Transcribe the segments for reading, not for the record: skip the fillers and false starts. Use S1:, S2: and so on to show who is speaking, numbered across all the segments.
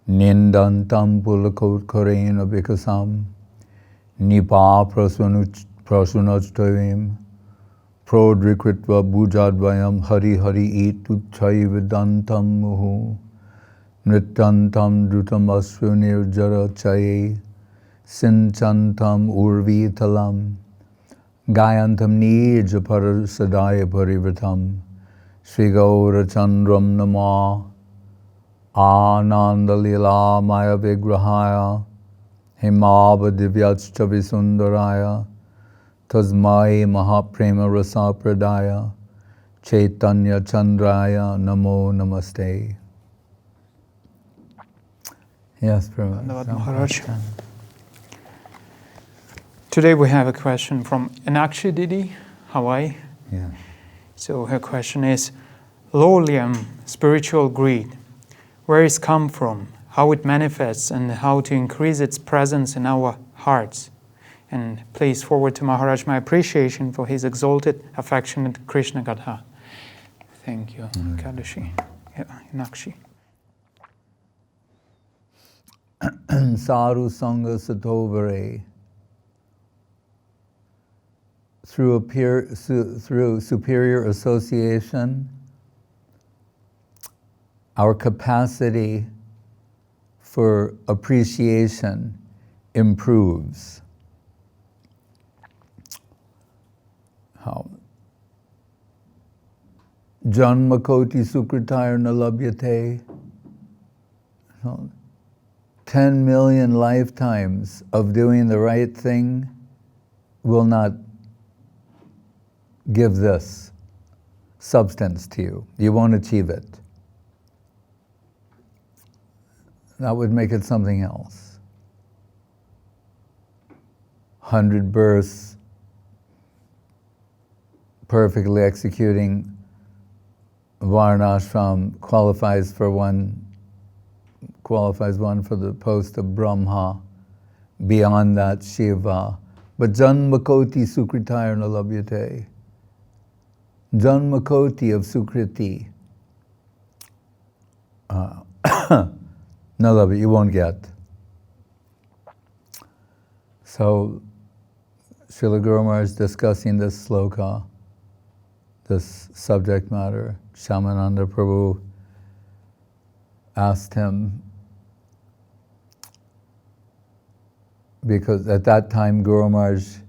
S1: Nindantam pulakot korena bikasam, nipa prasunachtovim, prodrikritva bujadvayam hari etuchai vidantam muhu, nrityantam drutam asru nirjara chaye, sinchantam urvitalam, gayantam nija parasadaya parivritam, Sri Gaura Chandram Nama, Ananda Lila Maya Vigrahaya, Himaba Divyachcha Visundaraya, Tasmai Mahaprema Rasa Pradaya, Chaitanya Chandraya Namo Namaste. Yes,
S2: Dhanyavad Maharaj. Today we have a question from Enakshi Didi, Hawaii.
S1: Yeah.
S2: So her question is, Laulyam, spiritual greed, where it's come from, how it manifests, and how to increase its presence in our hearts. And please forward to Maharaj my appreciation for his exalted, affectionate Krishna Gatha. Thank you, Kadashi. Yeah, Enakshi.
S1: Saru Sangha Satovare. Through superior association, our capacity for appreciation improves. How? Janmakoti sukritayar nalabhyate. 10 million lifetimes of doing the right thing will not give this substance to you. You won't achieve it. That would make it something else. 100 births, perfectly executing Varnashram qualifies one for the post of Brahma. Beyond that, Shiva. But Janmakoti sukritayar nalabhyate. Janmakoti of Sukriti. Nalabhi, you won't get. So, Srila Guru Maharaj is discussing this sloka, this subject matter. Shyamananda Prabhu asked him, because at that time Guru Maharaj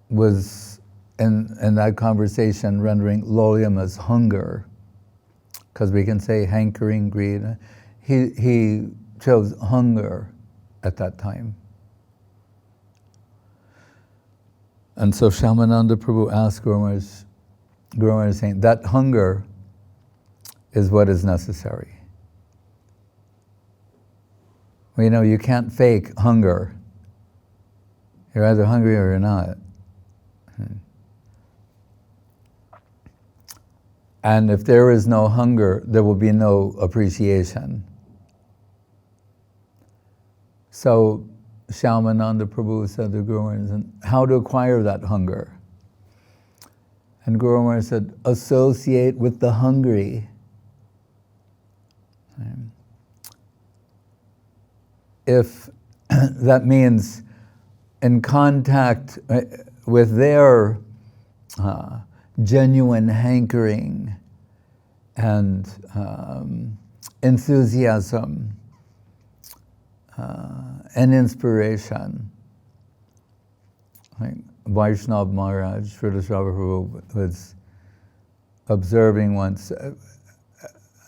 S1: was in that conversation rendering Laulyam as hunger, because we can say hankering, greed. He chose hunger at that time. And so Shyamananda Prabhu asked Guru Maharaj saying, that hunger is what is necessary. Well, you can't fake hunger. You're either hungry or you're not. And if there is no hunger, there will be no appreciation. So Shyamananda Prabhu said to Guru Maharaj, how to acquire that hunger? And Guru Maharaj said, associate with the hungry. If that means in contact with their genuine hankering and enthusiasm and inspiration. Like Vaishnav Maharaj, Srila Jajavar was observing once,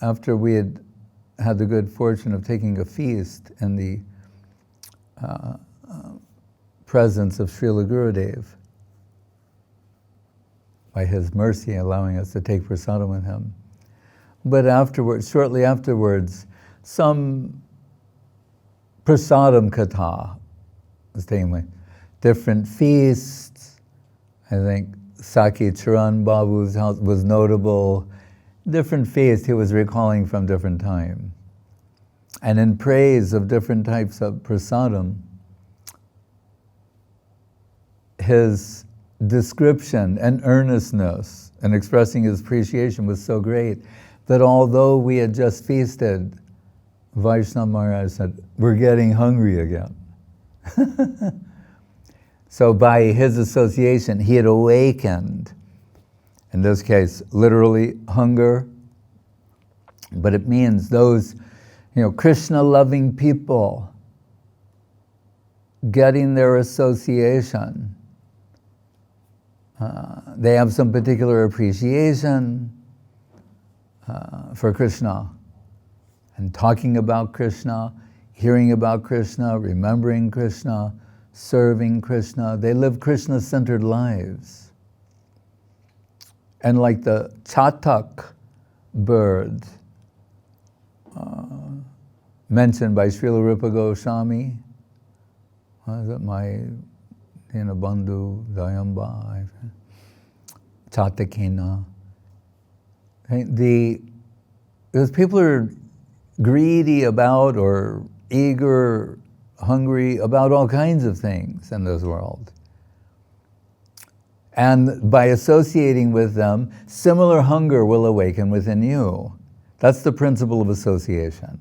S1: after we had the good fortune of taking a feast in the presence of Srila Gurudev, by his mercy allowing us to take prasadam with him. But shortly afterwards, some prasadam katha was taking place. Different feasts. I think Saki Charan Babu's house was notable. Different feasts he was recalling from different time. And in praise of different types of prasadam, his description and earnestness in expressing his appreciation was so great that although we had just feasted Vaishnava Maharaja said, we're getting hungry again. So by his association, he had awakened, in this case, literally hunger, but it means those, Krishna-loving people getting their association. They have some particular appreciation for Krishna, and talking about Krishna, hearing about Krishna, remembering Krishna, serving Krishna. They live Krishna-centered lives. And like the chatak bird mentioned by Srila Rupa Goswami, my bandhu dayamba, chatakena. Because people are greedy about or eager, hungry about all kinds of things in this world. And by associating with them, similar hunger will awaken within you. That's the principle of association.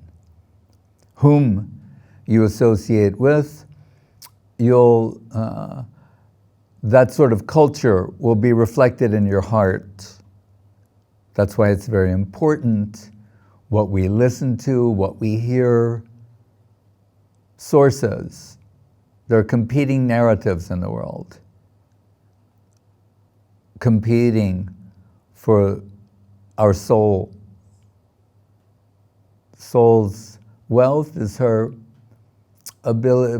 S1: Whom you associate with, that sort of culture will be reflected in your heart. That's why it's very important what we listen to, what we hear. Sources. There are competing narratives in the world. Competing for our soul. Soul's wealth is her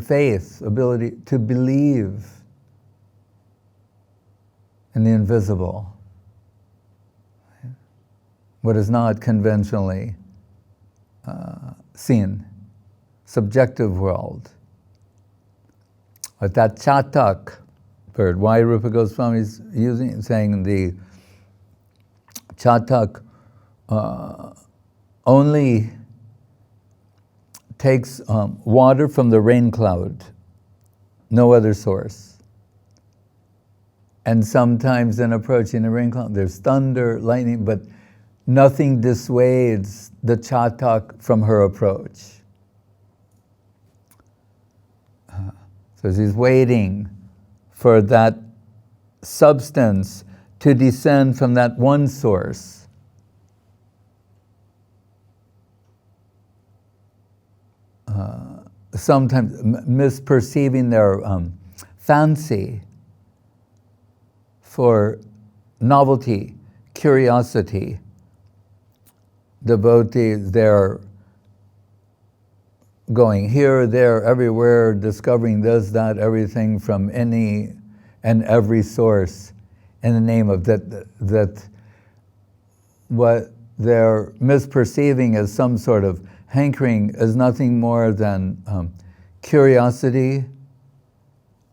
S1: faith, ability to believe in the invisible. What is not conventionally seen. Subjective world. But that chatak bird, why Rupa Goswami is saying the chatak only takes water from the rain cloud, no other source. And sometimes in approaching the rain cloud, there's thunder, lightning, but nothing dissuades the chatak from her approach. So she's waiting for that substance to descend from that one source. Sometimes misperceiving their fancy for novelty, curiosity. Devotees, they're going here, there, everywhere, discovering this, that, everything from any and every source in the name of that what they're misperceiving as some sort of hankering is nothing more than curiosity,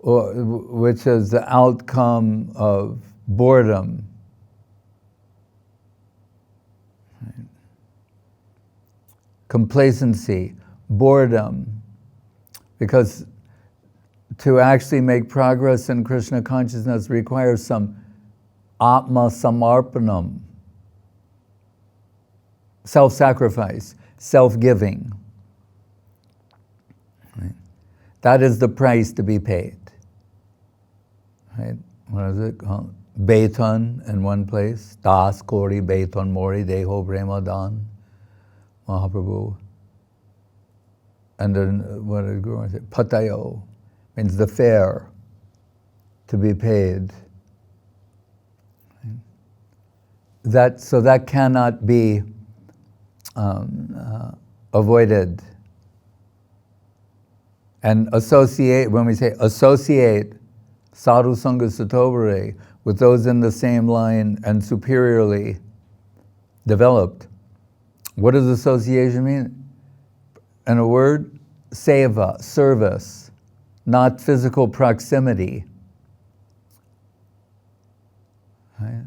S1: which is the outcome of boredom. Complacency, boredom, because to actually make progress in Krishna consciousness requires some atma samarpanam, self-sacrifice, self-giving. Right? That is the price to be paid. Right? What is it called? Beton in one place. Das kori beton mori deho premadan. Mahaprabhu. And then what did Guru say? Patayo means the fare to be paid. So that cannot be avoided. And associate, when we say associate sadhu sangha satovare with those in the same line and superiorly developed, what does association mean? In a word, seva, service, not physical proximity. Right?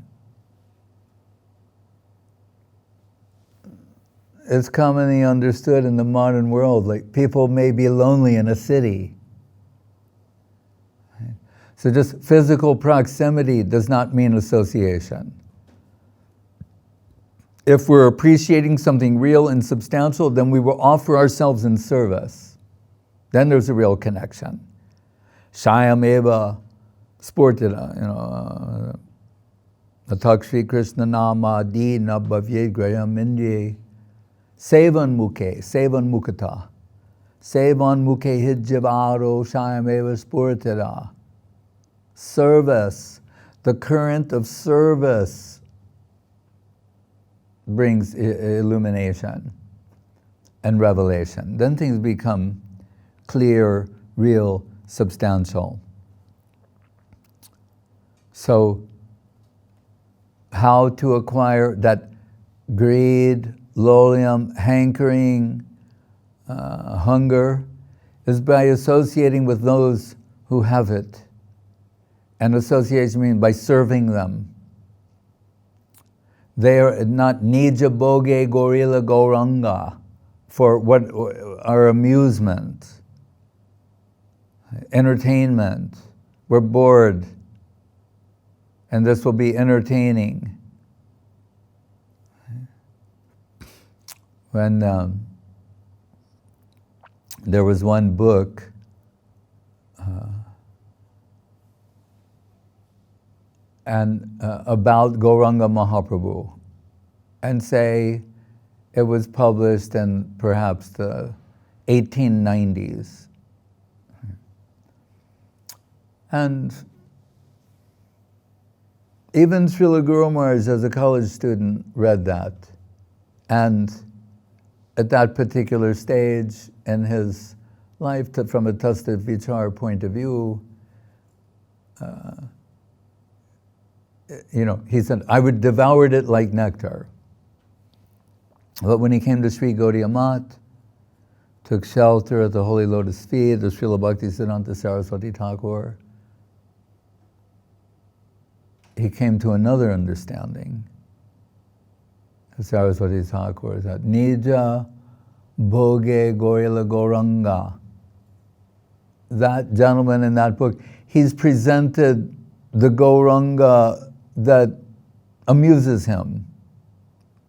S1: It's commonly understood in the modern world, like people may be lonely in a city. Right? So just physical proximity does not mean association. if we're appreciating something real and substantial, then we will offer ourselves in service. Then there's a real connection. Shayameva sportida, Atak Shri Krishna Nama Dina Bhavyed Graham Indye Sevan Mukata Sevan Mukhe Hijavaro Shayameva sportida. Service, the current of service brings illumination and revelation. Then things become clear, real, substantial. So, how to acquire that greed, laulyam, hankering, hunger, is by associating with those who have it. And association means by serving them. They are not nija boge gorila goranga for what our amusement, entertainment. We're bored, and this will be entertaining. When there was one book about Gauranga Mahaprabhu, and say it was published in perhaps the 1890s. And even Srila Guru Maharaj, as a college student, read that. And at that particular stage in his life, from a Tasta Vichar point of view, he said, I would devoured it like nectar. But when he came to Sri Gaudiya Mat, took shelter at the Holy Lotus feet of Srila Bhakti Siddhanta Saraswati Thakur, he came to another understanding. Saraswati Thakur said, Nija Bhoge Gorila Goranga. That gentleman in that book, he's presented the Gauranga that amuses him,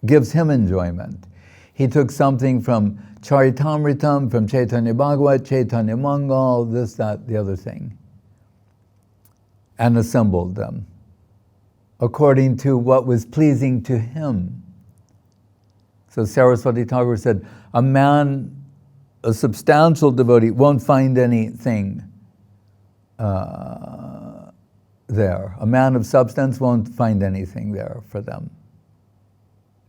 S1: gives him enjoyment. He took something from Charitamritam, from Chaitanya Bhagavat, Chaitanya Mangal, this, that, the other thing, and assembled them according to what was pleasing to him. So Saraswati Thakur said, a man, a substantial devotee, won't find anything there. A man of substance won't find anything there for them.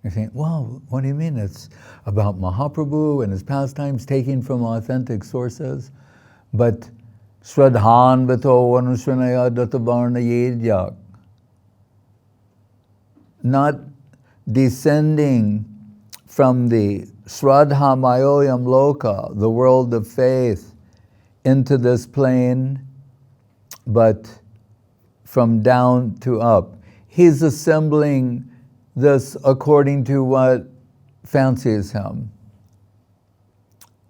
S1: You're saying, well, what do you mean? It's about Mahaprabhu and his pastimes taken from authentic sources. But Shradhan Vito Anushanaya Datavarna Yedyak, not descending from the Shraddha Mayoyam Loka, the world of faith, into this plane, but from down to up. He's assembling this according to what fancies him,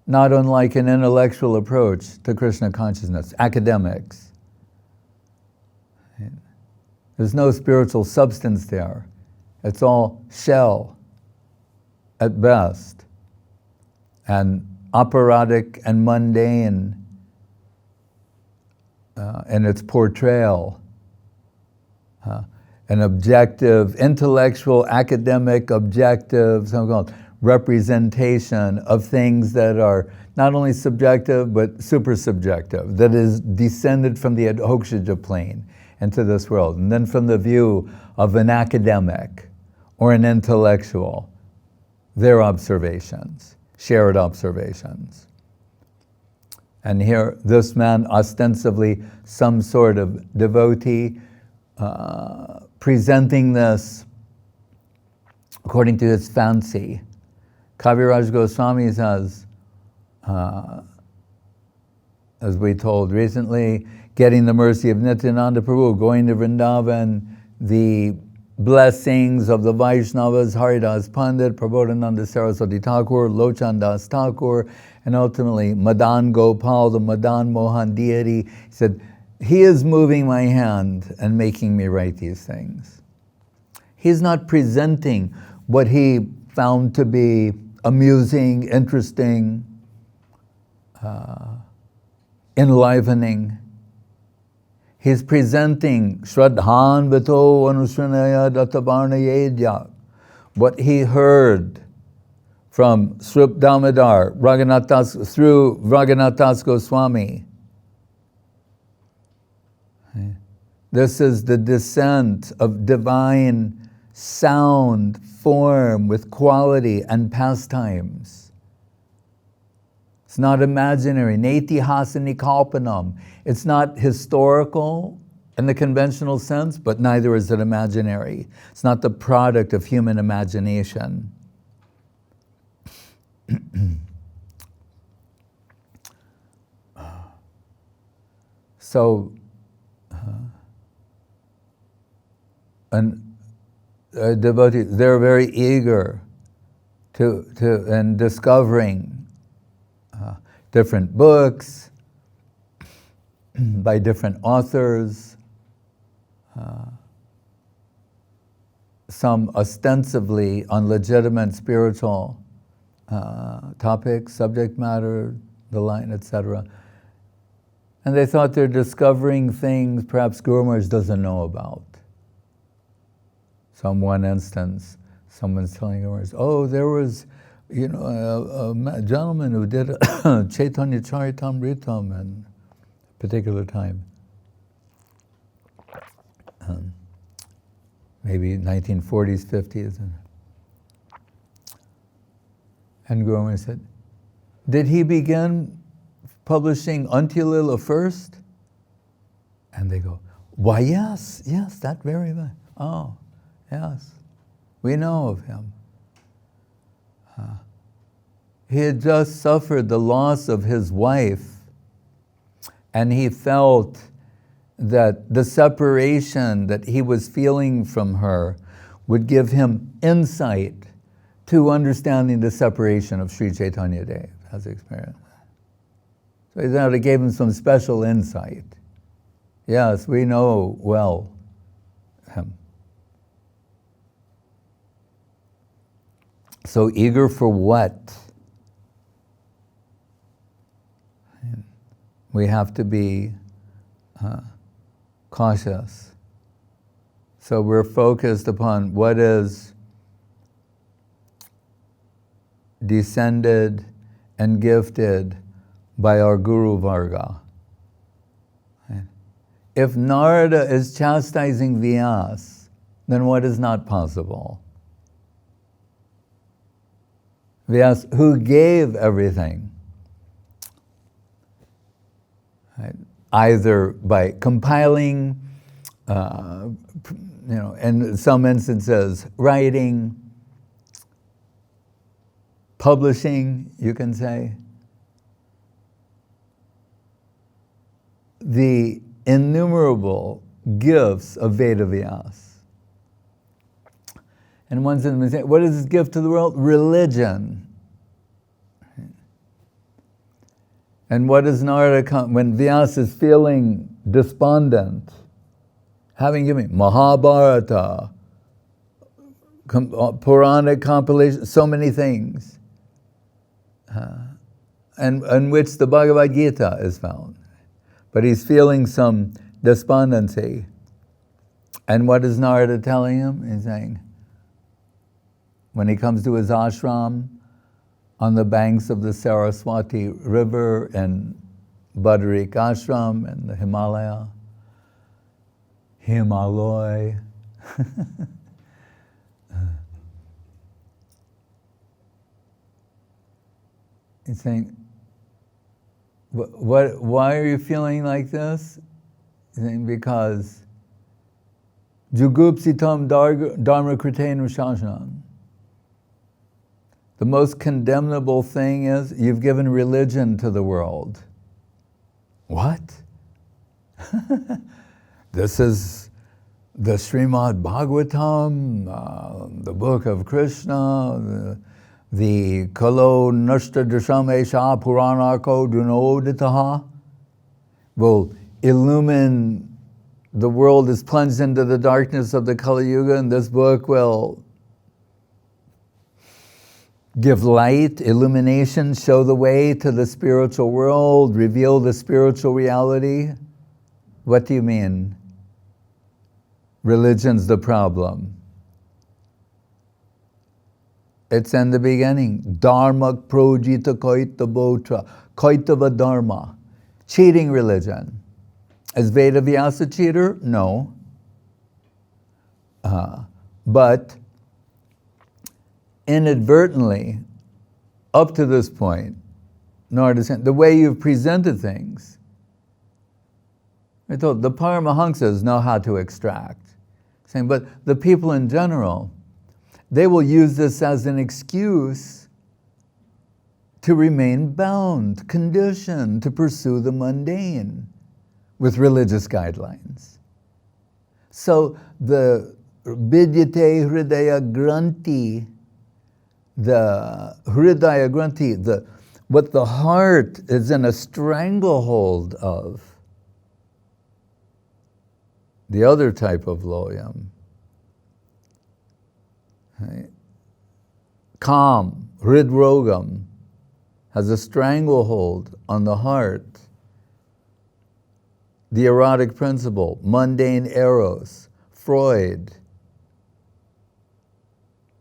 S1: not unlike an intellectual approach to Krishna consciousness, academics. There's no spiritual substance there. It's all shell at best, and operatic and mundane in its portrayal. An objective, intellectual, academic, objective, so-called representation of things that are not only subjective, but super subjective, that is descended from the Adhokshaja plane into this world. And then from the view of an academic or an intellectual, their observations, shared observations. And here, this man, ostensibly some sort of devotee, presenting this according to his fancy. Kaviraj Goswami says, as we told recently, getting the mercy of Nityananda Prabhu, going to Vrindavan, the blessings of the Vaishnavas, Haridas Pandit, Prabodhananda Saraswati Thakur, Lochan Das Thakur, and ultimately Madan Gopal, the Madan Mohan deity. He said, he is moving my hand and making me write these things. He's not presenting what he found to be amusing, interesting, enlivening. He's presenting Shraddhan Vito Anusranaya Dattavarna Yedya, what he heard from Srup Damodar, through Raghunathas Goswami. This is the descent of divine sound, form with quality and pastimes. It's not imaginary. Neti hasani kalpanam. It's not historical in the conventional sense, but neither is it imaginary. It's not the product of human imagination. So, devotees, they're very eager in discovering different books by different authors, some ostensibly on legitimate spiritual topics, subject matter, the line, etc. And they thought they're discovering things perhaps Guru Maharaj doesn't know about. Some one instance, someone's telling Guru Maharaj, oh, there was, a gentleman who did Chaitanya Charitamritam in a particular time. Maybe 1940s, 50s. And Guru Maharaj said, did he begin publishing Untitled first? And they go, why yes, that very much. Oh, yes, we know of him. He had just suffered the loss of his wife, and he felt that the separation that he was feeling from her would give him insight to understanding the separation of Sri Chaitanya Dev as experience. So he thought it gave him some special insight. Yes, we know well him. So eager for what? We have to be cautious. So we're focused upon what is descended and gifted by our Guru Varga. If Narada is chastising Vyas, then what is not possible? Vyas, who gave everything, right? Either by compiling, in some instances, writing, publishing, you can say, the innumerable gifts of Veda Vyas. And one sentence, what is his gift to the world? Religion. And what does Narada when Vyas is feeling despondent, having given Mahabharata, Puranic compilation, so many things, and in which the Bhagavad Gita is found. But he's feeling some despondency. And what is Narada telling him? He's saying, when he comes to his ashram on the banks of the Saraswati River in Badarik Ashram in the Himalaya, he's saying, why are you feeling like this? He's saying, because Jugupsitam Dharma Kritenu Shashanam. The most condemnable thing is you've given religion to the world. What? This is the Srimad Bhagavatam, the book of Krishna, the Kalo Nashta Dashamesha Puranako Dunoditaha will illumine the world is plunged into the darkness of the Kali Yuga, and this book will give light, illumination, show the way to the spiritual world, reveal the spiritual reality. What do you mean? Religion's the problem. It's in the beginning. Dharma projita kaita botra, kaitava dharma. Cheating religion. Is Vedavyasa a cheater? No. But inadvertently, up to this point, the way you've presented things, I told the Paramahamsas know how to extract. Saying, but the people in general, they will use this as an excuse to remain bound, conditioned to pursue the mundane with religious guidelines. So the Vidyate Hridaya Granti, the Hridaya Granti, what the heart is in a stranglehold of, the other type of Laulyam. Right? Kam, Hridrogam, has a stranglehold on the heart. The erotic principle, mundane eros, Freud.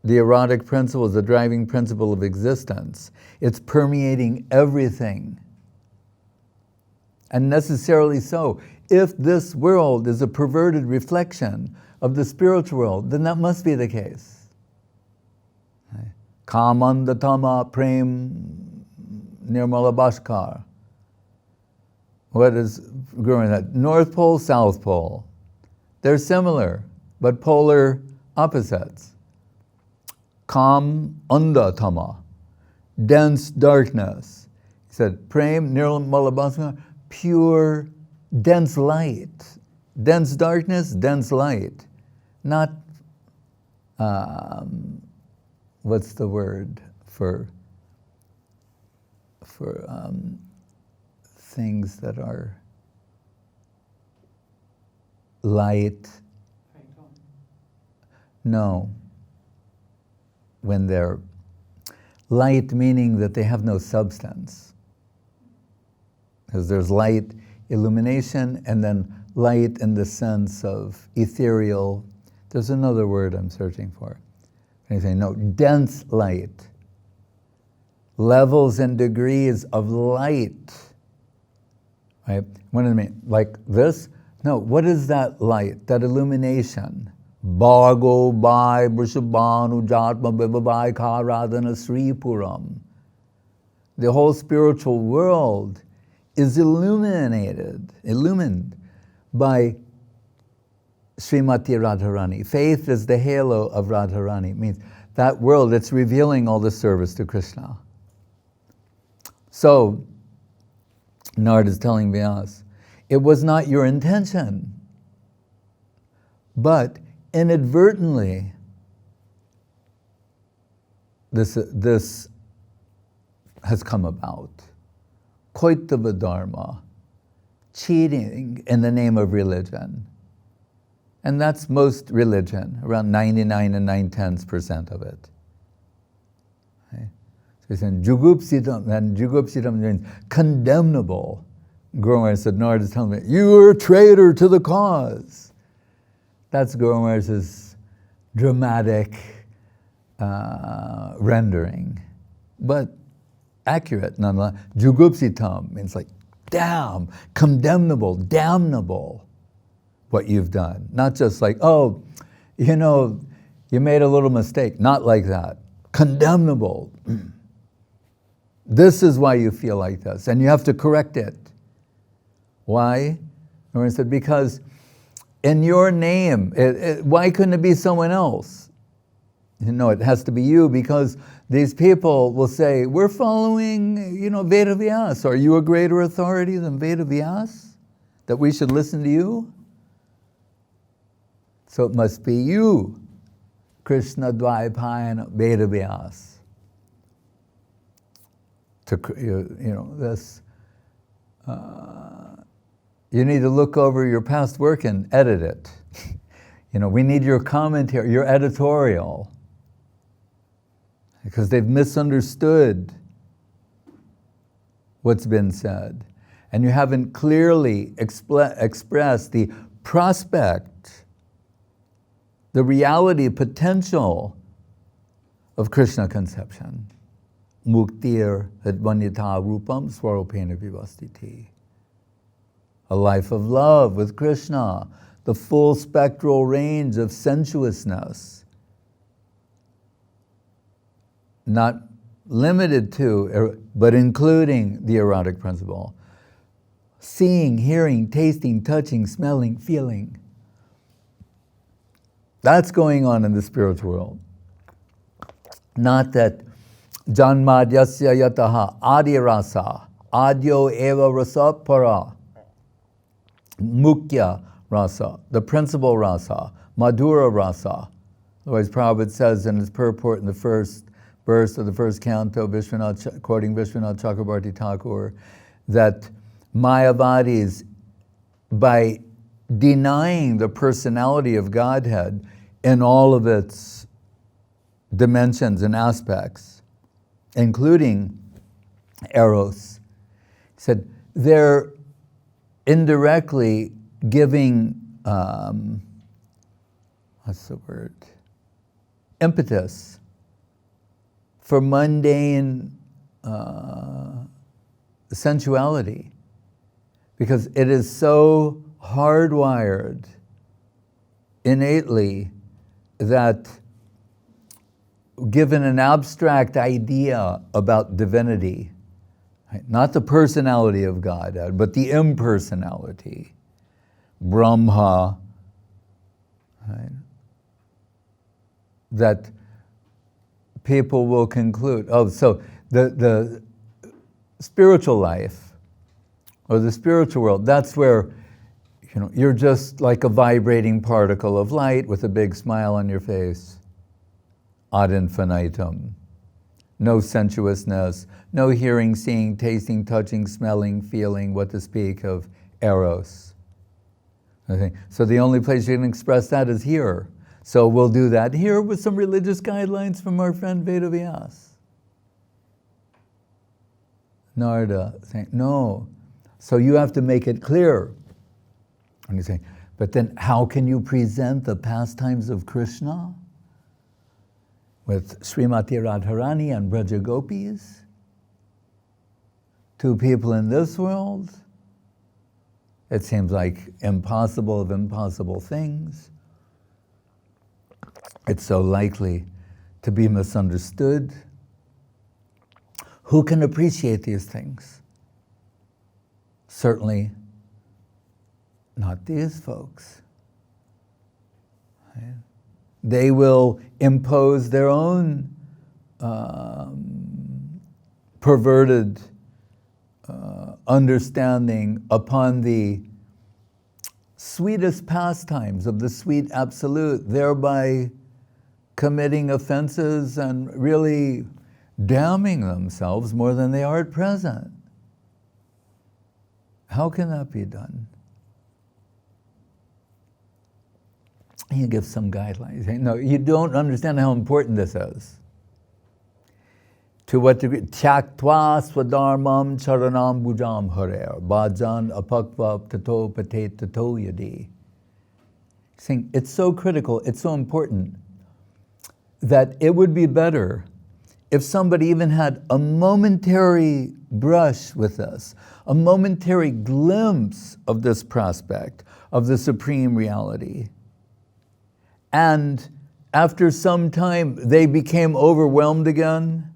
S1: The erotic principle is the driving principle of existence. It's permeating everything. And necessarily so. If this world is a perverted reflection of the spiritual world, then that must be the case. Kamandatama prem nirmala bhaskar. What is growing that? North Pole, South Pole. They're similar, but polar opposites. Kam andatama, dense darkness. He said, prem nirmala bhaskar, pure, dense light. Dense darkness, dense light. Not, what's the word for things that are light? No. When they're light, meaning that they have no substance. Because there's light, illumination, and then light in the sense of ethereal. There's another word I'm searching for. Anything? No, dense light. Levels and degrees of light. Right? What do I mean? Like this? No, what is that light, that illumination? Bhargo Bhai Vrishabhanu Jatma Bibabhai Karadana Sri Puram. The whole spiritual world is illumined by Srimati Radharani. Faith is the halo of Radharani. It means that world that's revealing all the service to Krishna. So, Narad is telling Vyas, it was not your intention, but inadvertently, this has come about. Koitava dharma, cheating in the name of religion. And that's most religion, around 99 and 9/10% of it. Okay? So he's saying, jugupsitam, and jugupsitam means condemnable. Guru Maharaj said, Narad is telling me, you are a traitor to the cause. That's Guru Maharaj's dramatic rendering, but accurate nonetheless. Jugupsitam means like, damn, condemnable, damnable, what you've done. Not just like, oh, you know, you made a little mistake. Not like that. Condemnable. This is why you feel like this, and you have to correct it. Why? Guru said, because in your name, why couldn't it be someone else? You know, it has to be you, because these people will say, we're following, you know, Veda Vyas. Are you a greater authority than Veda Vyas? That we should listen to you? So it must be you, Krishna Dvaipayana Veda Vyas. You know, this, you need to look over your past work and edit it. You know, we need your commentary, your editorial. because they've misunderstood what's been said. And you haven't clearly expressed the prospect, the reality, potential of Krishna conception. Muktir advanyata rupam swarupena vivastiti. A life of love with Krishna, the full spectral range of sensuousness, not limited to, but including the erotic principle. Seeing, hearing, tasting, touching, smelling, feeling. That's going on in the spiritual world. Not that janmadyasya yataha adi rasa, adyo eva rasa para, mukhya rasa, the principal rasa, madhura rasa. Otherwise, Prabhupada says in his purport in the first verse of the first canto, quoting Vishwanath Chakrabarti Thakur, that Mayavadis, by denying the personality of Godhead in all of its dimensions and aspects, including Eros, said they're indirectly giving, impetus for mundane sensuality, because it is so hardwired innately that given an abstract idea about divinity, right, not the personality of God, but the impersonality, Brahma, right, that people will conclude, so the spiritual life or the spiritual world, that's where you're just like a vibrating particle of light with a big smile on your face, ad infinitum. No sensuousness, no hearing, seeing, tasting, touching, smelling, feeling, what to speak of eros. Okay. So the only place you can express that is here. So we'll do that here with some religious guidelines from our friend Vedavyas. Narada saying, no. So you have to make it clear. And he's saying, but then how can you present the pastimes of Krishna with Srimati Radharani and Braja Gopis to people in this world? It seems like impossible of impossible things. It's so likely to be misunderstood. Who can appreciate these things? Certainly not these folks. Right? They will impose their own perverted understanding upon the sweetest pastimes of the sweet absolute, thereby committing offenses and really damning themselves more than they are at present. How can that be done? He gives some guidelines. No, you don't understand how important this is. To what degree? Tyaktva swadharmam charanam bhujam harer, bhajan apakva tato patet tato yadi. Saying it's so critical, it's so important, that it would be better if somebody even had a momentary brush with us, a momentary glimpse of this prospect, of the supreme reality. And after some time, they became overwhelmed again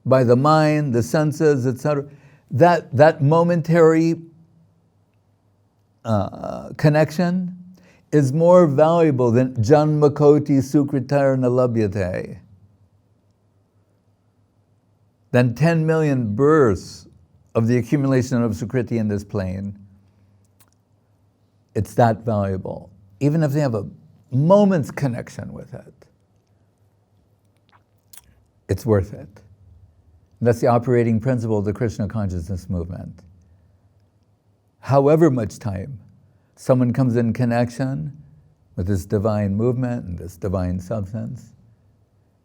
S1: by the mind, the senses, etc. That momentary connection is more valuable than janmakoti sukritar nalabhyate, than 10 million births of the accumulation of sukriti in this plane. It's that valuable, even if they have a moment's connection with it. It's worth it. That's the operating principle of the Krishna consciousness movement. However much time someone comes in connection with this divine movement and this divine substance,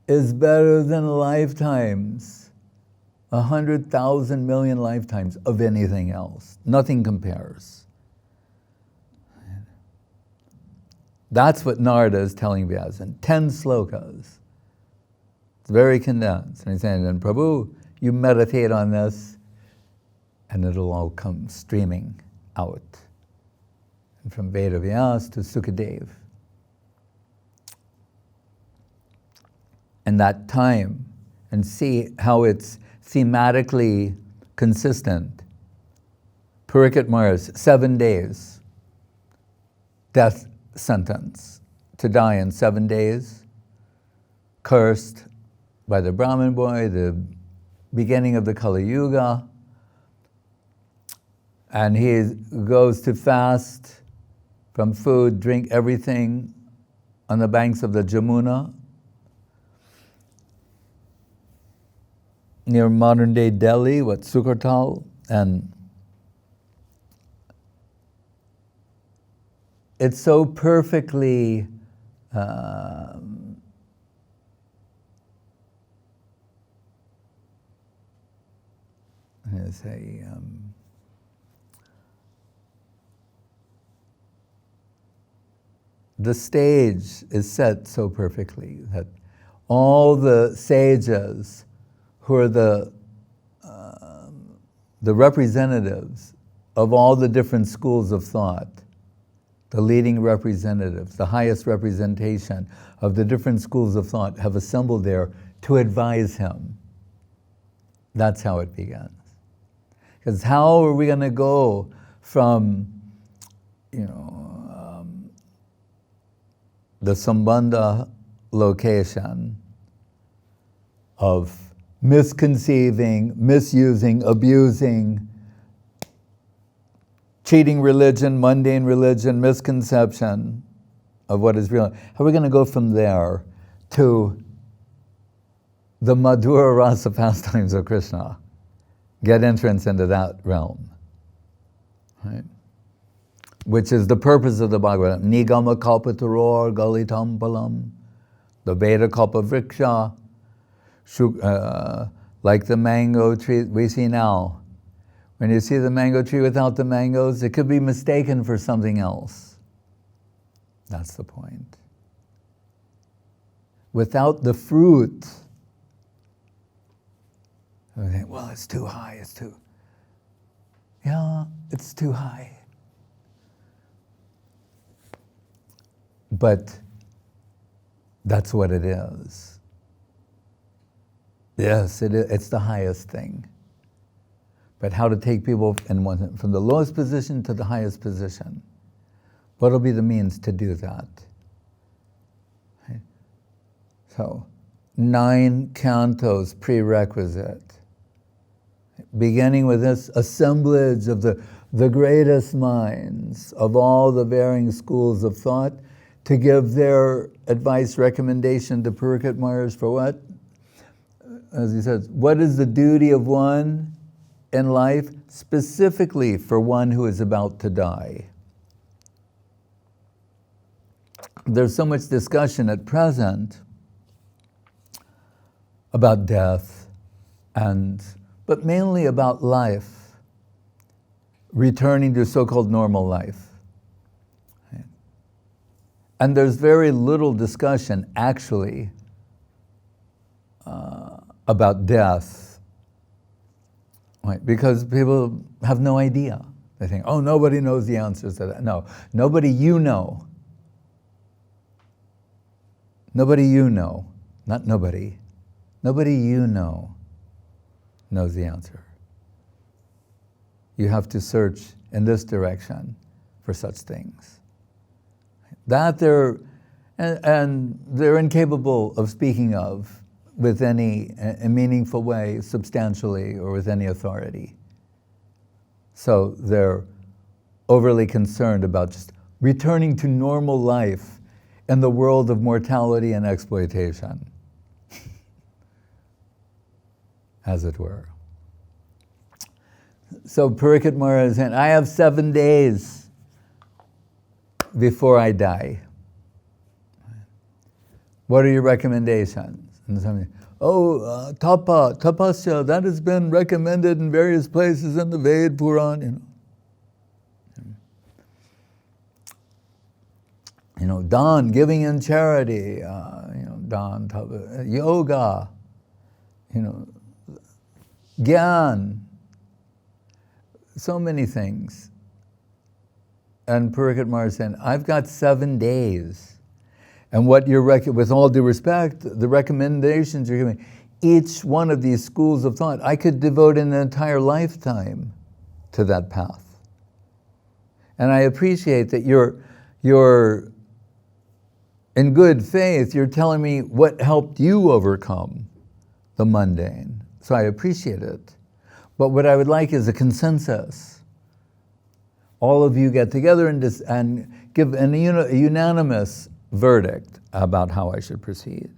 S1: is better than lifetimes, 100,000 million lifetimes of anything else. Nothing compares. That's what Narada is telling Vyasa in 10 slokas. It's very condensed. And he's saying, and Prabhu, you meditate on this, and it'll all come streaming out. And from Veda Vyas to Sukadev. And that time, and see how it's thematically consistent. Parikat Maharaj, 7 days, death sentence, to die in 7 days, cursed by the Brahmin boy, the beginning of the Kali Yuga, and he goes to fast from food, drink everything on the banks of the Jamuna, near modern-day Delhi, Sukartal, and it's so perfectly the stage is set so perfectly that all the sages who are the representatives of all the different schools of thought, the leading representatives, the highest representation of the different schools of thought have assembled there to advise him. That's how it begins. Because how are we going to go from, the Sambandha location of misconceiving, misusing, abusing, cheating religion, mundane religion, misconception of what is real. How are we going to go from there to the Madhura Rasa pastimes of Krishna? Get entrance into that realm, right? Which is the purpose of the Bhagavatam. Nigama kalpataror galitam balam, the Veda kalpa vriksha, like the mango tree we see now. When you see the mango tree without the mangoes, it could be mistaken for something else. That's the point. Without the fruit, we think, well, it's too high, it's too high. But that's what it is. Yes, it's the highest thing. But how to take people from the lowest position to the highest position? What will be the means to do that? Okay. So, 9 cantos prerequisite. Beginning with this assemblage of the greatest minds of all the varying schools of thought to give their advice, recommendation to Parikat Maharaj for what? As he says, what is the duty of one in life, specifically for one who is about to die? There's so much discussion at present about death, but mainly about life, returning to so-called normal life. And there's very little discussion, actually, about death, right? Because people have no idea. They think, oh, nobody knows the answers to that. No, nobody you know. Nobody you know, not nobody. Nobody you know knows the answer. You have to search in this direction for such things. That they're incapable of speaking of with any meaningful way, substantially, or with any authority. So they're overly concerned about just returning to normal life in the world of mortality and exploitation, as it were. So Parikat Maharaj is saying, I have 7 days before I die. What are your recommendations? And somebody, tapasya, that has been recommended in various places in the Ved Puran, dan, giving in charity, dan, yoga, gyan, so many things. And Purikat Maharaj saying, I've got 7 days. And what you're, with all due respect, the recommendations you're giving, each one of these schools of thought, I could devote an entire lifetime to that path. And I appreciate that you're in good faith, you're telling me what helped you overcome the mundane. So I appreciate it. But what I would like is a consensus. All of you get together and give a unanimous verdict about how I should proceed.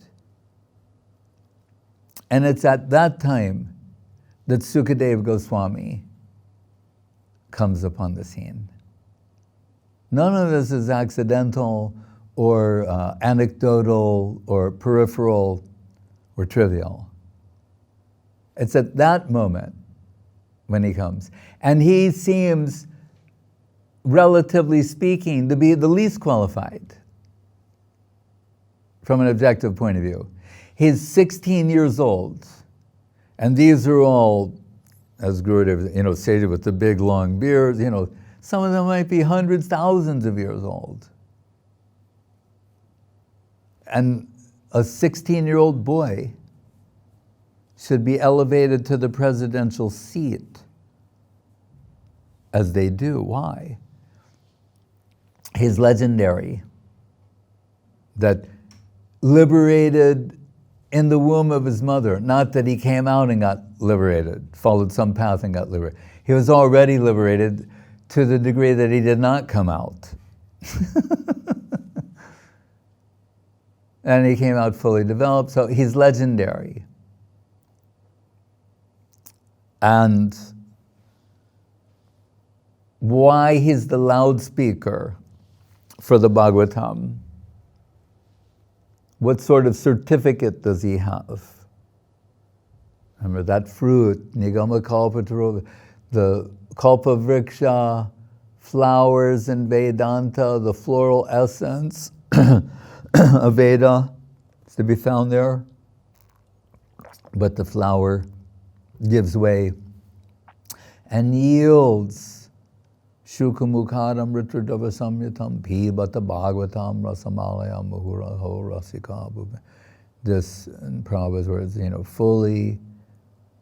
S1: And it's at that time that Sukadev Goswami comes upon the scene. None of this is accidental or anecdotal or peripheral or trivial. It's at that moment when he comes. And he seems, relatively speaking, to be the least qualified from an objective point of view. He's 16 years old, and these are all, as Gurudev, stated, with the big long beards, some of them might be hundreds, thousands of years old. And a 16-year-old boy should be elevated to the presidential seat, as they do. Why? He's legendary, that liberated in the womb of his mother, not that he came out and got liberated, followed some path and got liberated. He was already liberated to the degree that he did not come out. And he came out fully developed, so he's legendary. And why he's the loudspeaker for the Bhagavatam? What sort of certificate does he have? Remember that fruit, Nigama Kalpataru, the Kalpa Vriksha, flowers in Vedanta, the floral essence of Veda is to be found there. But the flower gives way and yields Shukamukharam Ritradava Samyatam Pibata Bhagavatam Rasamalayam Mahuraho Rasika. This, in Prabhupada's words, fully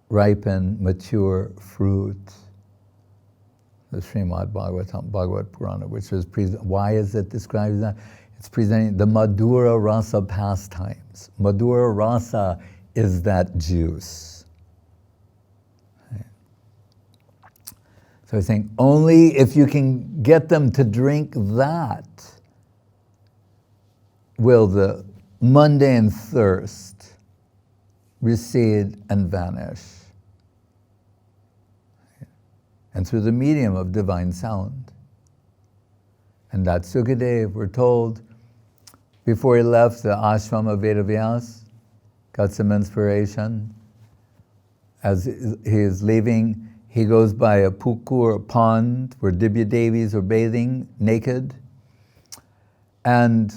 S1: ripened, mature fruit. The Srimad Bhagavatam, Bhagavad Purana, which is, why is it described as that? It's presenting the Madhura Rasa pastimes. Madhura Rasa is that juice. Right. So he's saying, only if you can get them to drink that will the mundane thirst recede and vanish. And through the medium of divine sound. And that Sukadev, we're told, before he left the ashram of Vedavyas, got some inspiration. As he is leaving, he goes by a pukur, a pond, where Dibya Devis are bathing naked. And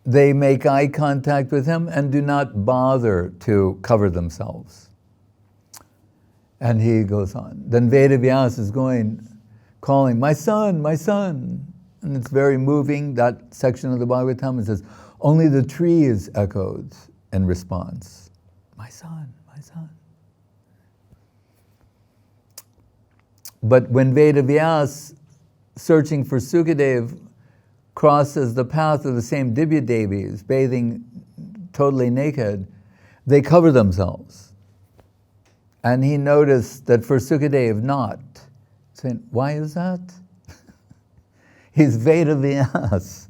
S1: they make eye contact with him and do not bother to cover themselves. And he goes on. Then Vedavyas is calling, my son, my son. And it's very moving, that section of the Bhagavatam. It says, only the trees echoed in response. My son, my son. But when Vedavyas, searching for Sukadev, crosses the path of the same Dibya Devis, bathing totally naked, they cover themselves. And he noticed that for Sukadev not. Saying, why is that? He's Vedavyas.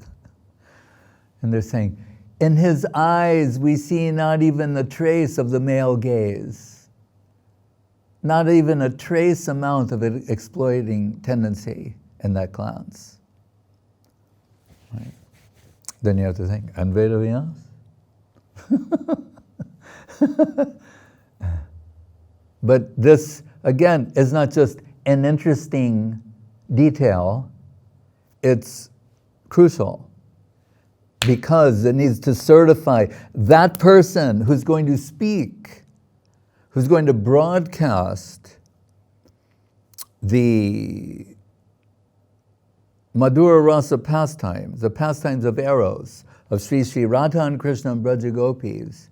S1: And they're saying, in his eyes we see not even the trace of the male gaze. Not even a trace amount of an exploiting tendency in that glance. Right? Then you have to think, and Vedavyas? But this, again, is not just an interesting detail, it's crucial. Because it needs to certify that person who's going to speak, who's going to broadcast the Madhura Rasa pastimes, the pastimes of eros, of Sri Sri Radha and Krishna and Braja Gopis,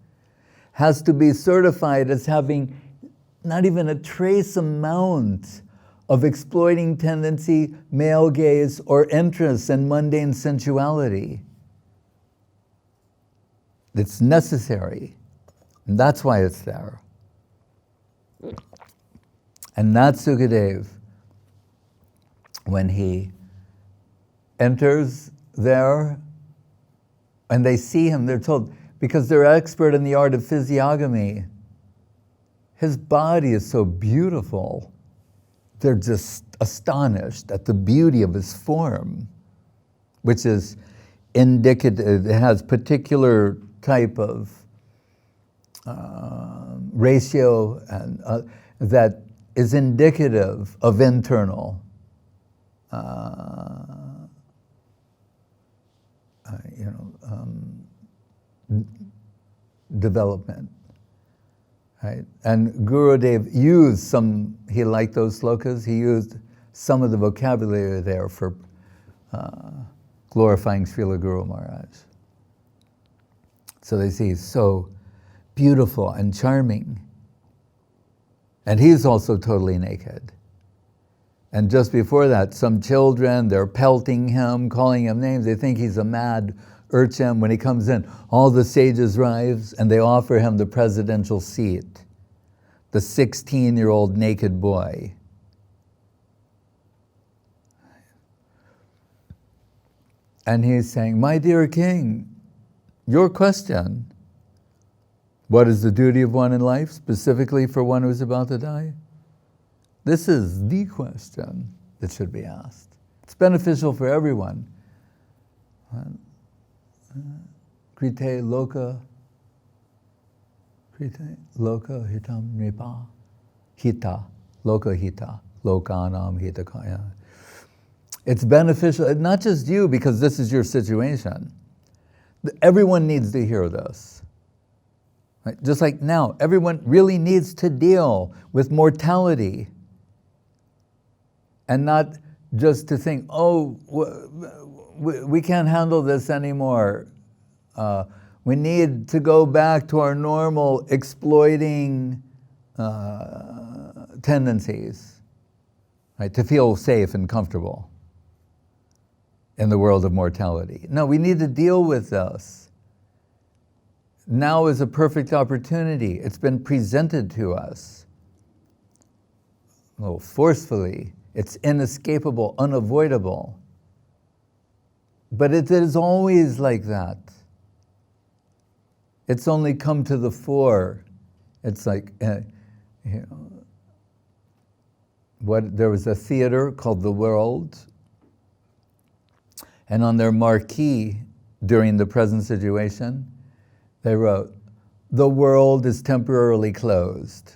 S1: has to be certified as having not even a trace amount of exploiting tendency, male gaze, or interest in mundane sensuality. It's necessary. And that's why it's there. And that's Sukadev, when he enters there, and they see him, they're told, because they're expert in the art of physiognomy, his body is so beautiful, they're just astonished at the beauty of his form, which is indicative, it has particular type of ratio and that is indicative of internal development, right? And Gurudev used some, he liked those slokas, he used some of the vocabulary there for glorifying Srila Guru Maharaj. So they see he's so beautiful and charming. And he's also totally naked. And just before that, some children, they're pelting him, calling him names. They think he's a mad urchin. When he comes in, all the sages rise and they offer him the presidential seat. The 16-year-old naked boy. And he's saying, my dear king, your question, what is the duty of one in life, specifically for one who's about to die? This is the question that should be asked. It's beneficial for everyone. Krite loka hitam nipa. Hita, loka hita, lokanam hitakaya. It's beneficial, not just you, because this is your situation. Everyone needs to hear this. Right? Just like now, everyone really needs to deal with mortality. And not just to think, oh, we can't handle this anymore. We need to go back to our normal exploiting tendencies, right? To feel safe and comfortable in the world of mortality. No, we need to deal with this. Now is a perfect opportunity. It's been presented to us. Well, forcefully. It's inescapable, unavoidable. But it is always like that. It's only come to the fore. It's like, there was a theater called The World, and on their marquee during the present situation, they wrote, "The world is temporarily closed."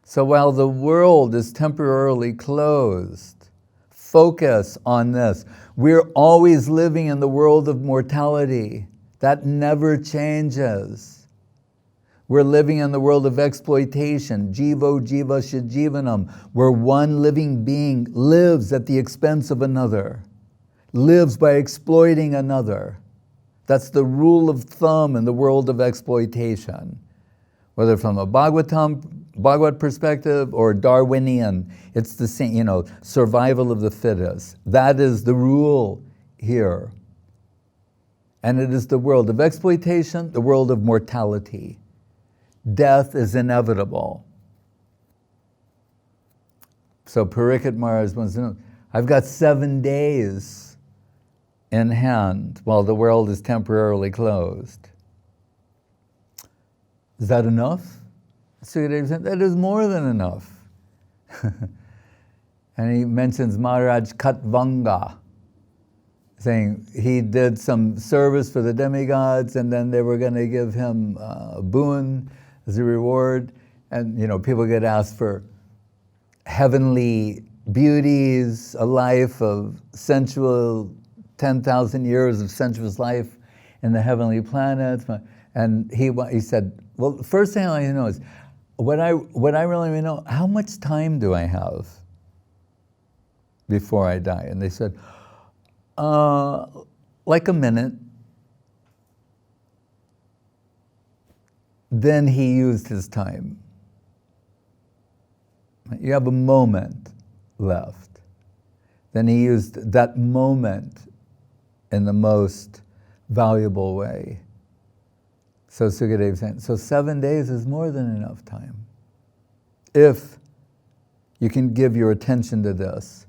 S1: So while the world is temporarily closed, focus on this. We're always living in the world of mortality. That never changes. We're living in the world of exploitation, jivo jivasya jivanam, where one living being lives at the expense of another, lives by exploiting another. That's the rule of thumb in the world of exploitation. Whether from a Bhagavad perspective or Darwinian, it's the same, survival of the fittest. That is the rule here. And it is the world of exploitation, the world of mortality. Death is inevitable. So Parikshit Maharaj wants to know, I've got 7 days in hand while the world is temporarily closed. Is that enough? Sukadev said, that is more than enough. And he mentions Maharaj Katvanga. saying he did some service for the demigods, and then they were going to give him a boon as a reward. And people get asked for heavenly beauties, a life of sensual, 10,000 years of sensuous life in the heavenly planets. And he said, well, the first thing I want to know is, what I really want to know, how much time do I have before I die? And they said, like a minute. Then he used his time. You have a moment left. Then he used that moment in the most valuable way. So Sukadev saying, so 7 days is more than enough time. If you can give your attention to this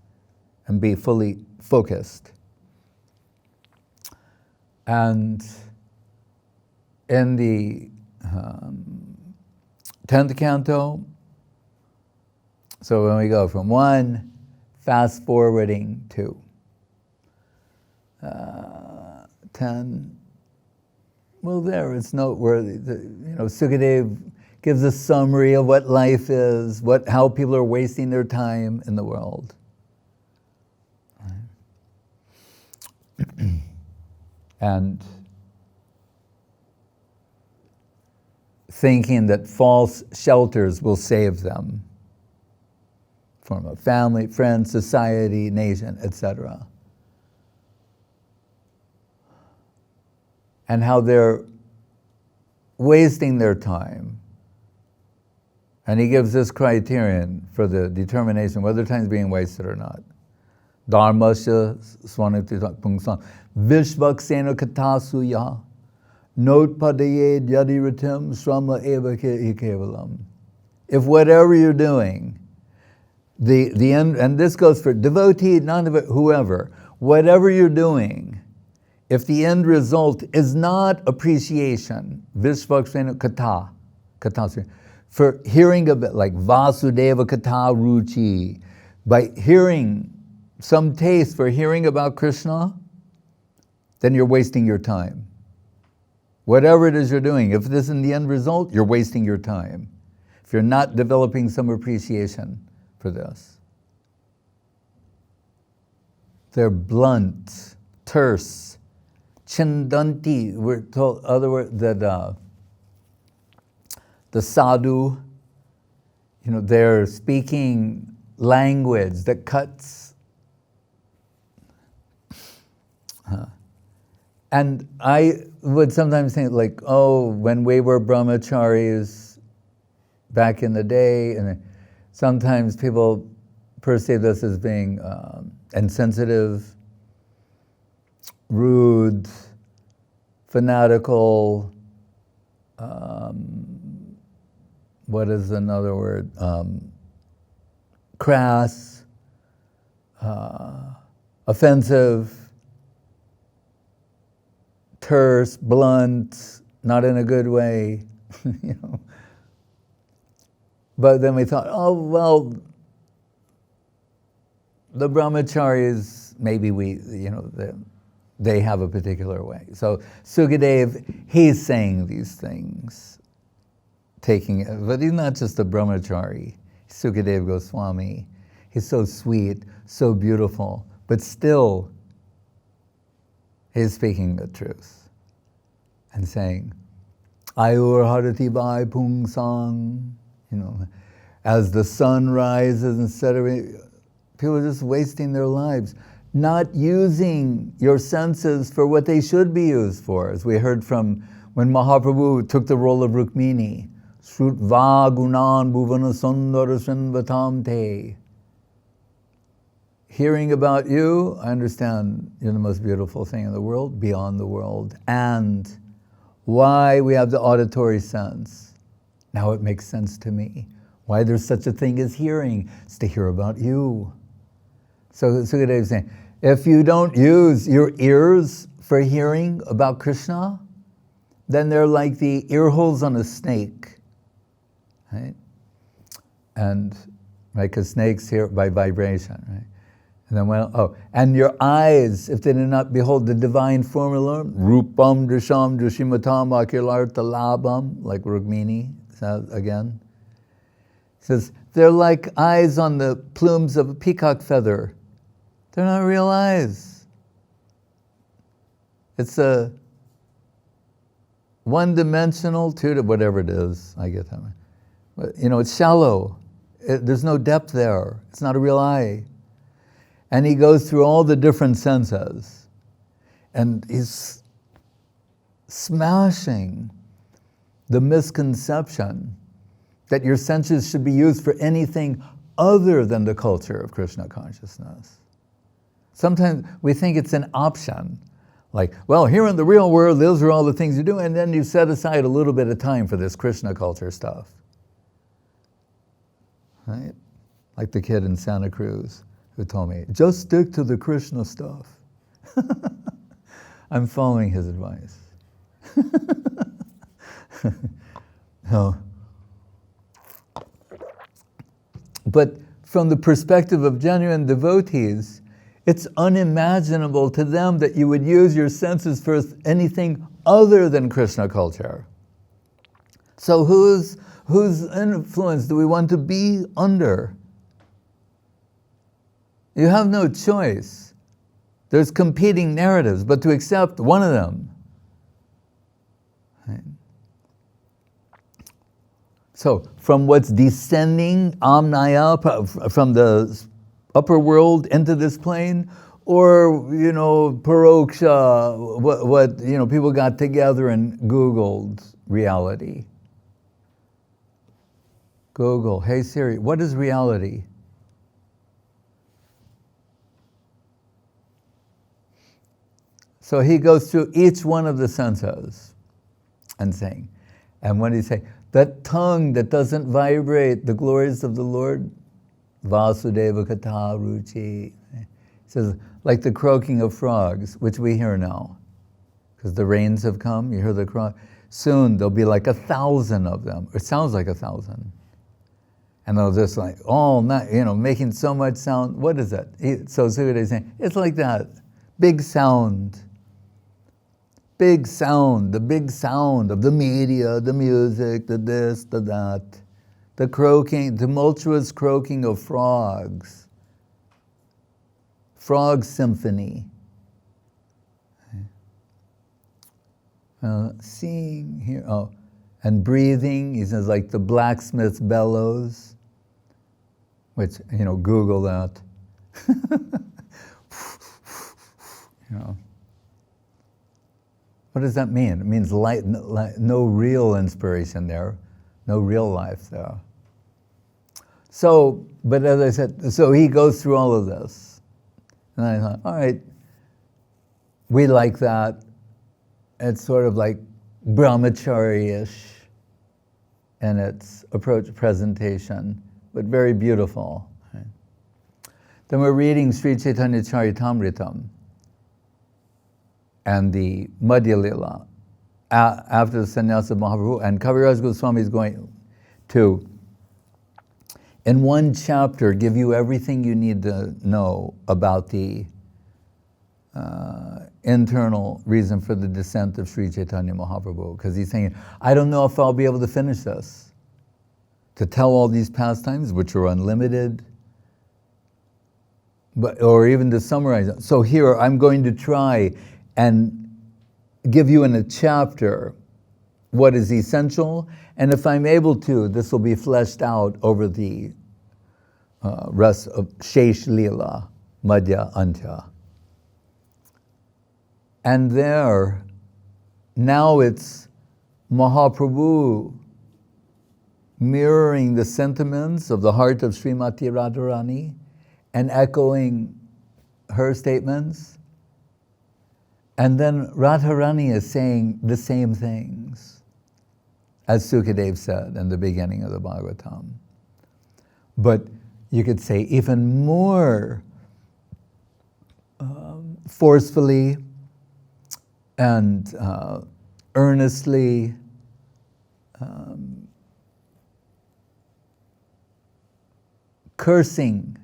S1: and be fully focused. And in the 10th canto, so when we go from 1, fast forwarding to 10, well, there it's noteworthy. Sukadev gives a summary of what life is, how people are wasting their time in the world. And thinking that false shelters will save them from a family, friends, society, nation, etc. And how they're wasting their time. And he gives this criterion for the determination whether time is being wasted or not. Dharmasya swanati pungsam vishvaksena katasuya notpadaye yadiritam srama eva kevalam. If whatever you're doing, the end, and this goes for devotee, non-devotee, whoever, whatever you're doing, if the end result is not appreciation, vishvaksena katasuya, for hearing a bit like Vasudeva Katha Ruchi, by hearing some taste for hearing about Krishna, then you're wasting your time. Whatever it is you're doing, if this is the end result, you're wasting your time. If you're not developing some appreciation for this. They're blunt, terse, chindanti. We're told, other words, that the sadhu, they're speaking language that cuts. And I would sometimes think when we were brahmacharis back in the day, and sometimes people perceive this as being insensitive, rude, fanatical, what is another word? Crass, offensive, terse, blunt, not in a good way, But then we thought, the brahmacharis, maybe they have a particular way. So Sukadev, he's saying these things, but he's not just a brahmachari. Sukadev Goswami, he's so sweet, so beautiful, but still he's speaking the truth and saying, Ayur harati bai pung sang, as the sun rises, instead of people are just wasting their lives, not using your senses for what they should be used for. As we heard from when Mahaprabhu took the role of Rukmini, Shrutva gunan bhuvana sundara srinvatam te. Hearing about you, I understand you're the most beautiful thing in the world, beyond the world, and why we have the auditory sense. Now it makes sense to me. Why there's such a thing as hearing. It's to hear about you. So Sukadev is saying, if you don't use your ears for hearing about Krishna, then they're like the ear holes on a snake. Right? And, right, because snakes hear by vibration, right? And then and your eyes, if they did not behold the divine form alone, rupam drisham drishimatam akilarta labam, like Rukmini says again. It says, they're like eyes on the plumes of a peacock feather. They're not real eyes. It's a one-dimensional, whatever it is, I get that. But, it's shallow. There's no depth there. It's not a real eye. And he goes through all the different senses. And he's smashing the misconception that your senses should be used for anything other than the culture of Krishna consciousness. Sometimes we think it's an option. Like, well, here in the real world, those are all the things you do, and then you set aside a little bit of time for this Krishna culture stuff. Right? Like the kid in Santa Cruz who told me, just stick to the Krishna stuff. I'm following his advice. No. But from the perspective of genuine devotees, it's unimaginable to them that you would use your senses for anything other than Krishna culture. So whose influence do we want to be under? You have no choice. There's competing narratives, but to accept one of them. Right? So, from what's descending, amnaya, from the upper world into this plane, or, paroksha, what people got together and Googled reality. Google, hey Siri, what is reality? So he goes through each one of the senses and saying, and when he say, that tongue that doesn't vibrate the glories of the Lord, Vasudeva Katha Ruchi. He says, like the croaking of frogs, which we hear now. Because the rains have come, you hear the croak. Soon there'll be like 1,000 of them. It sounds like 1,000. And they'll just like, all night, making so much sound. What is that? So Sukadev is saying, it's like that. Big sound. Big sound, the big sound of the media, the music, the this, the that. The croaking, tumultuous croaking of frogs. Frog symphony. Seeing here, and breathing, he says, like the blacksmith's bellows, which, Google that. What does that mean? It means no real inspiration there, no real life there. So, but as I said, so he goes through all of this. And I thought, all right, we like that. It's sort of like brahmachari-ish in its approach presentation, but very beautiful. Right? Then we're reading Sri Chaitanya Charitamritam and the Madhya Lila after the sannyasa of Mahaprabhu, and Kaviraj Goswami is going to, in one chapter, give you everything you need to know about the internal reason for the descent of Sri Chaitanya Mahaprabhu, because he's saying, I don't know if I'll be able to finish this, to tell all these pastimes, which are unlimited, or even to summarize it. So here, I'm going to try and give you in a chapter what is essential, and if I'm able to, this will be fleshed out over the rest of Shesh Lila, Madhya, Antya. And there, now it's Mahaprabhu mirroring the sentiments of the heart of Srimati Radharani and echoing her statements. And then Radharani is saying the same things, as Sukadev said in the beginning of the Bhagavatam. But you could say even more forcefully and earnestly, cursing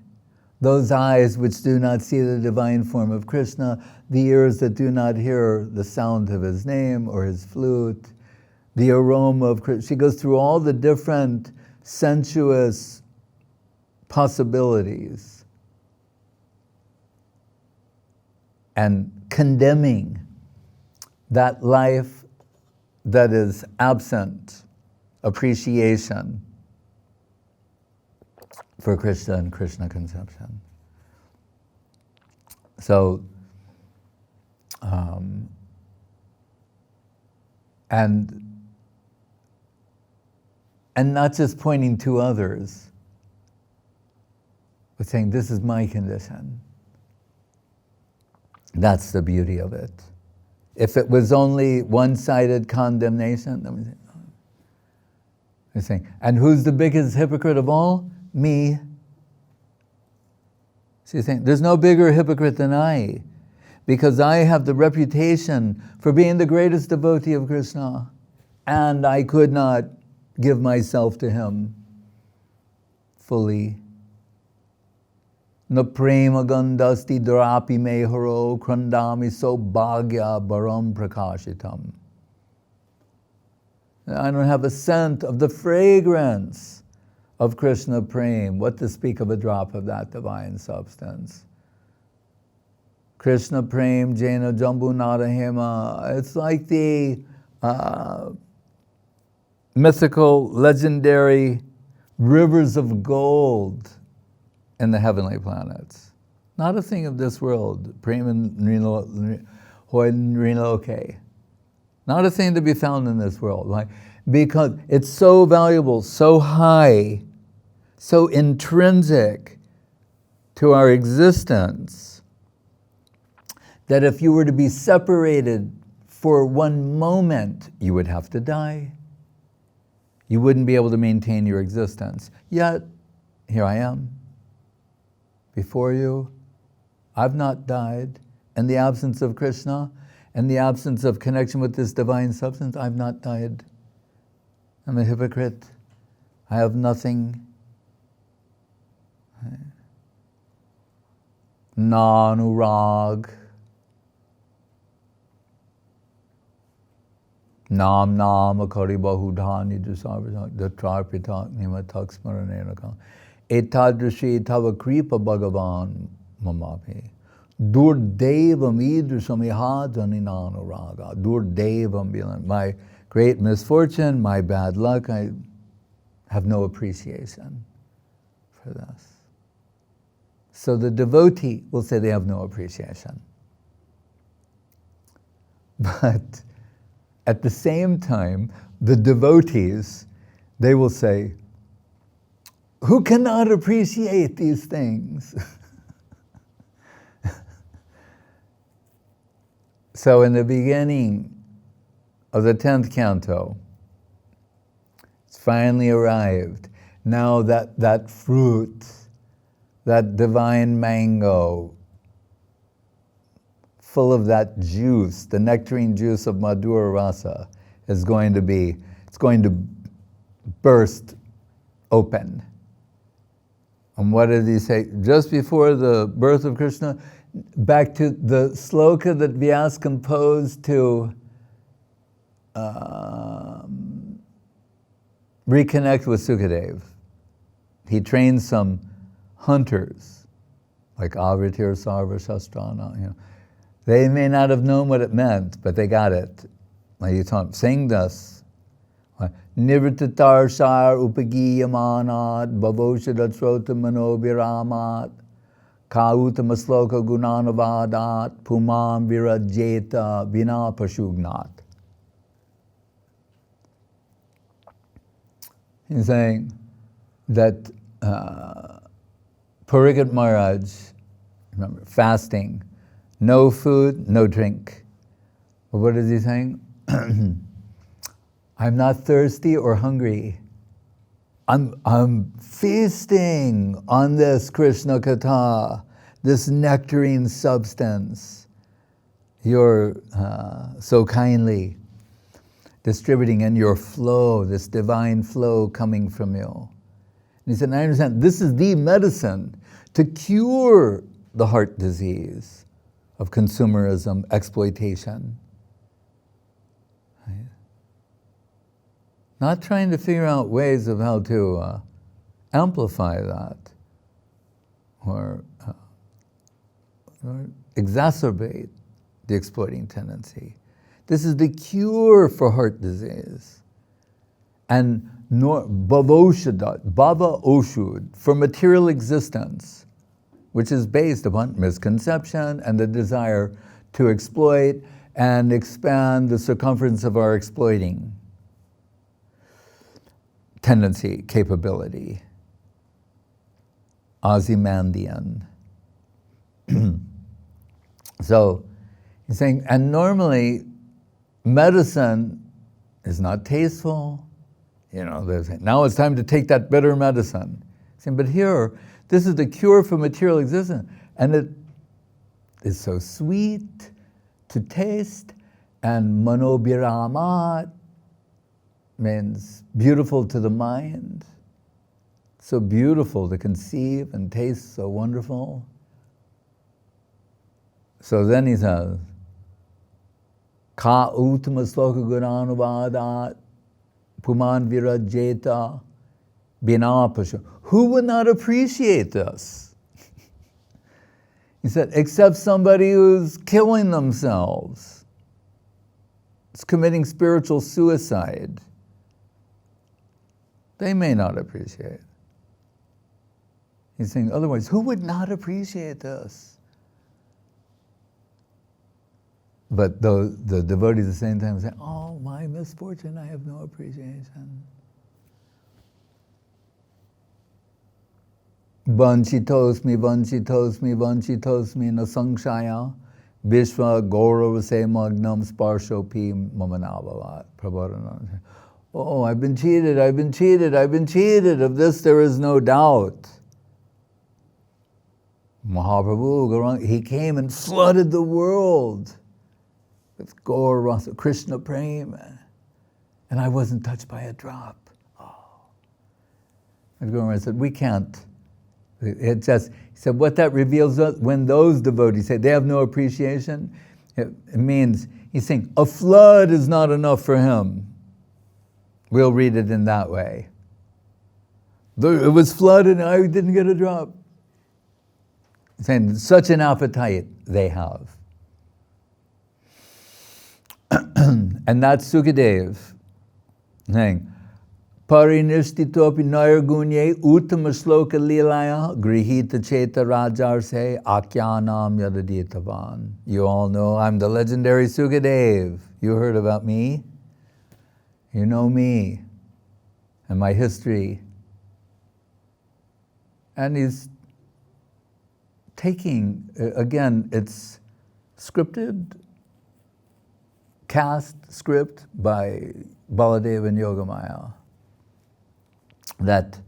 S1: those eyes which do not see the divine form of Krishna, the ears that do not hear the sound of his name or his flute, the aroma of Krishna. She goes through all the different sensuous possibilities and condemning that life that is absent appreciation for Krishna and Krishna conception. So, and not just pointing to others, but saying, this is my condition. That's the beauty of it. If it was only one-sided condemnation, then we say, oh. We're saying, and who's the biggest hypocrite of all? Me. She's saying, there's no bigger hypocrite than I, because I have the reputation for being the greatest devotee of Krishna, and I could not give myself to him fully. Na prema gandhasti drapi meharo krandami sobhagya baram prakashitam. I don't have a scent of the fragrance of Krishna prem. What to speak of a drop of that divine substance? Krishna prem jena jambu narahema. It's like the mythical, legendary rivers of gold in the heavenly planets. Not a thing of this world. Prem and Rinoke. Not a thing to be found in this world. Like, because it's so valuable, so high, so intrinsic to our existence, that if you were to be separated for one moment, you would have to die. You wouldn't be able to maintain your existence. Yet, here I am, before you. I've not died. In the absence of Krishna, in the absence of connection with this divine substance, I've not died. I'm a hypocrite. I have nothing. Nanurag. Nam nam akari bahudhani dusarvata datrarpita nimatak smaranenaka. Etadrashi tava kripa bhagavan mamapi. Durdevam idrusamihadani nanuraga. Durdevam, my great misfortune, my bad luck, I have no appreciation for this. So the devotee will say they have no appreciation. But at the same time, the devotees, they will say, who cannot appreciate these things? So in the beginning of the 10th canto, it's finally arrived. Now that fruit, that divine mango, full of that juice, the nectarine juice of Madhura Rasa, it's going to burst open. And what did he say? Just before the birth of Krishna, back to the sloka that Vyas composed to reconnect with Sukadev. He trained some hunters, like Avritir Sarva Shastrana. They may not have known what it meant, but they got it. Like you taught them, sing this. Nivrittatar shar upagiyamanat bhavoshadat manobiramat kautama sloka gunanavadat pumam virajeta vina pashugnat. He's saying that Parikat Maharaj, remember, fasting, no food, no drink. But what is he saying? I'm not thirsty or hungry. I'm feasting on this Krishna Katha, this nectarine substance. You're so kindly distributing, and your flow, this divine flow coming from you. And he said, I understand, this is the medicine to cure the heart disease of consumerism, exploitation. Right? Not trying to figure out ways of how to amplify that or exacerbate the exploiting tendency. This is the cure for heart disease. And bhava oshud, for material existence, which is based upon misconception and the desire to exploit and expand the circumference of our exploiting tendency, capability. Ozymandian. So he's saying, and normally medicine is not tasteful. You know, they're saying, now it's time to take that bitter medicine. He's saying, but here, this is the cure for material existence. And it is so sweet to taste, and manobiramat means beautiful to the mind. So beautiful to conceive and taste, so wonderful. So then he says, Ka uttama sloka gunanuvadat puman virajeta binapasha. Who would not appreciate this? He said, except somebody who's killing themselves. It's committing spiritual suicide. They may not appreciate. He's saying, otherwise, who would not appreciate this? But the devotees at the same time say, oh, my misfortune, I have no appreciation. Vanchitosmi, vanchitosmi, vanchitosmi na sangshaya vishva gauravase magnam sparshopi mamanavavat. Prabhupada. Oh, I've been cheated, I've been cheated, I've been cheated. Of this there is no doubt. Mahaprabhu, he came and flooded the world with Gaur Rasa, Krishna Prema, and I wasn't touched by a drop. Oh. And Guru Maharaj said, we can't. It just, he said, what that reveals us, when those devotees say they have no appreciation, it means, he's saying, a flood is not enough for him. We'll read it in that way. It was flooded and I didn't get a drop. He's saying, such an appetite they have. And that's Sukadev saying, Parinistitopi nairgunye uttama shloka lilaya grihita cheta rajarse akyanam yadaditavan. You all know I'm the legendary Sukadev. You heard about me? You know me and my history. And he's taking, again, it's scripted, cast script by Baladeva and Yogamaya, that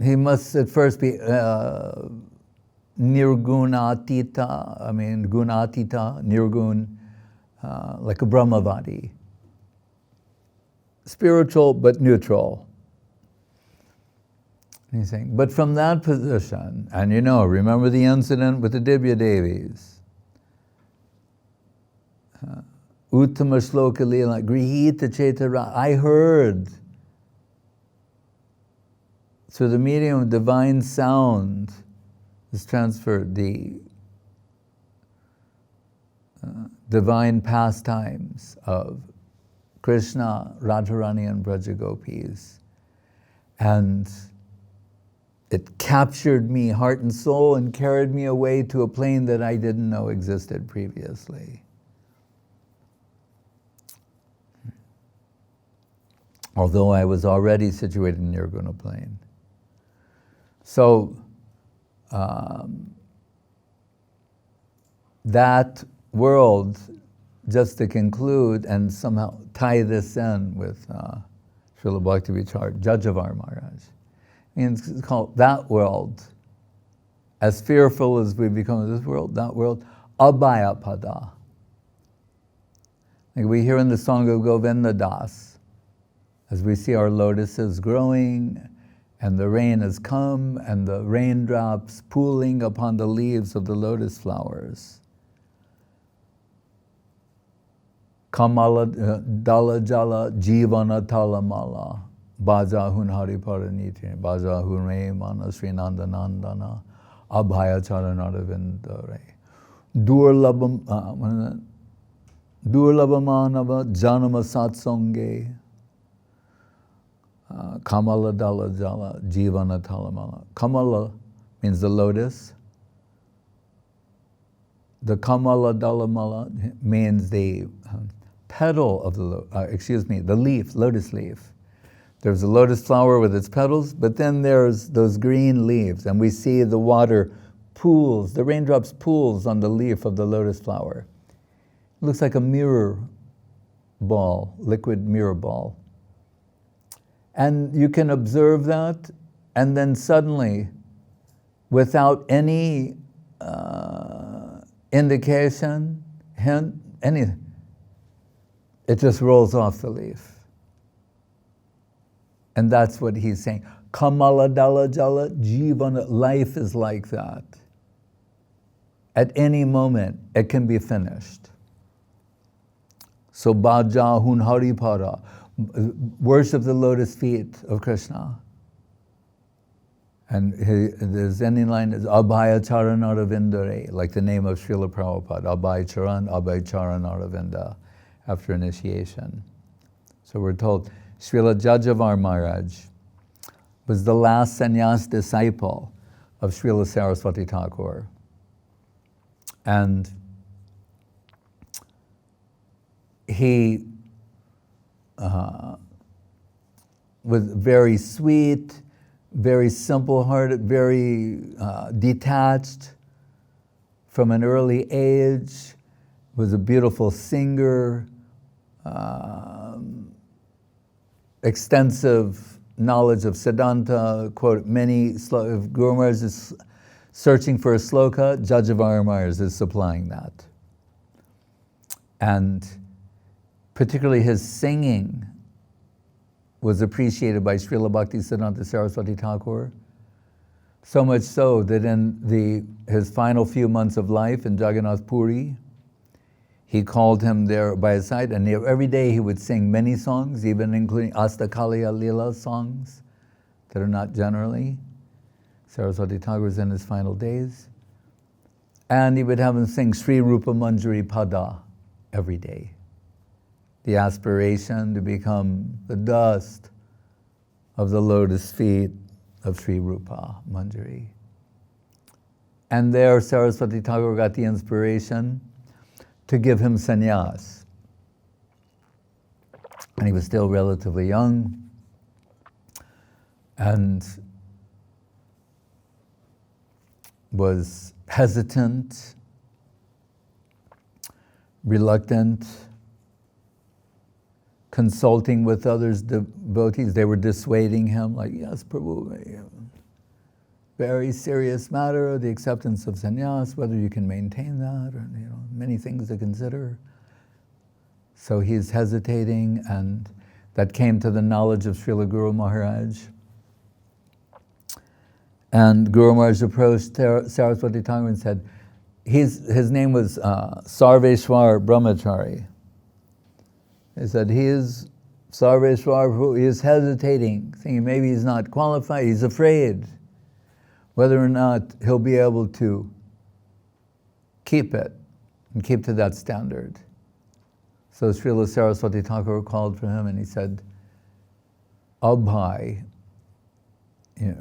S1: he must at first be nirgunatita, gunatita, nirgun, like a Brahmavadi. Spiritual but neutral. And he's saying, but from that position, and remember the incident with the Divya Devis. Uttama shloka lila, grihita chetara. I heard through the medium of divine sound is transferred the divine pastimes of Krishna, Radharani, and Brajagopis. And it captured me heart and soul and carried me away to a plane that I didn't know existed previously. Although I was already situated in Nirguna plane. So that world, just to conclude and somehow tie this in with Srila Bhakti Vichar, Jajavar Maharaj. It's called that world. As fearful as we become in this world, that world, abhaya pada. Like we hear in the song of Govinda Das, as we see our lotuses growing And the rain has come, and the raindrops pooling upon the leaves of the lotus flowers. Kamala dala jala jivana talamala. Bajahun hari paraniti. Bajahun re mana srinanda nandana. Abhaya charanadavindare. Durlabamanava janama satsonge. Kamala dala jala jivana talamala. Kamala means the lotus. The Kamala dalamala means the petal of the leaf, lotus leaf. There's a lotus flower with its petals, but then there's those green leaves, and we see the water pools, the raindrops pools on the leaf of the lotus flower. It looks like a mirror ball, liquid mirror ball. And you can observe that, and then suddenly, without any indication, hint, anything, it just rolls off the leaf. And that's what he's saying. Kamala dala jala jivana, life is like that. At any moment, it can be finished. So bhaja hun haripara, worship the lotus feet of Krishna. And there's any line is Abhaya Charanaravinda, like the name of Srila Prabhupada, Abhay Charanaravinda, after initiation. So we're told Srila Jajavar Maharaj was the last sannyas disciple of Srila Saraswati Thakur. And he was very sweet, very simple-hearted, very detached from an early age, was a beautiful singer, extensive knowledge of Siddhanta, quote, many slokas. If Guru Maharaj is searching for a sloka, Jajavar Maharaj is supplying that. And particularly his singing was appreciated by Srila Bhakti Siddhanta Saraswati Thakur, so much so that in his final few months of life in Jagannath Puri, he called him there by his side, and every day he would sing many songs, even including Astakaliya Leela songs that are not generally. Saraswati Thakur was in his final days. And he would have him sing Sri Rupa Manjari Pada every day. The aspiration to become the dust of the lotus feet of Sri Rupa Manjari. And there Saraswati Thakur got the inspiration to give him sannyas. And he was still relatively young, and was hesitant, reluctant, consulting with others, devotees. They were dissuading him, like, yes, Prabhu, very serious matter, the acceptance of sannyas, whether you can maintain that, or many things to consider. So he's hesitating, and that came to the knowledge of Srila Guru Maharaj. And Guru Maharaj approached Saraswati Thakur and said, his name was Sarveshwar Brahmachari. He said, he is Sarveshwar, he is hesitating, thinking maybe he's not qualified, he's afraid whether or not he'll be able to keep it and keep to that standard. So Srila Saraswati Thakur called for him and he said, Abhay,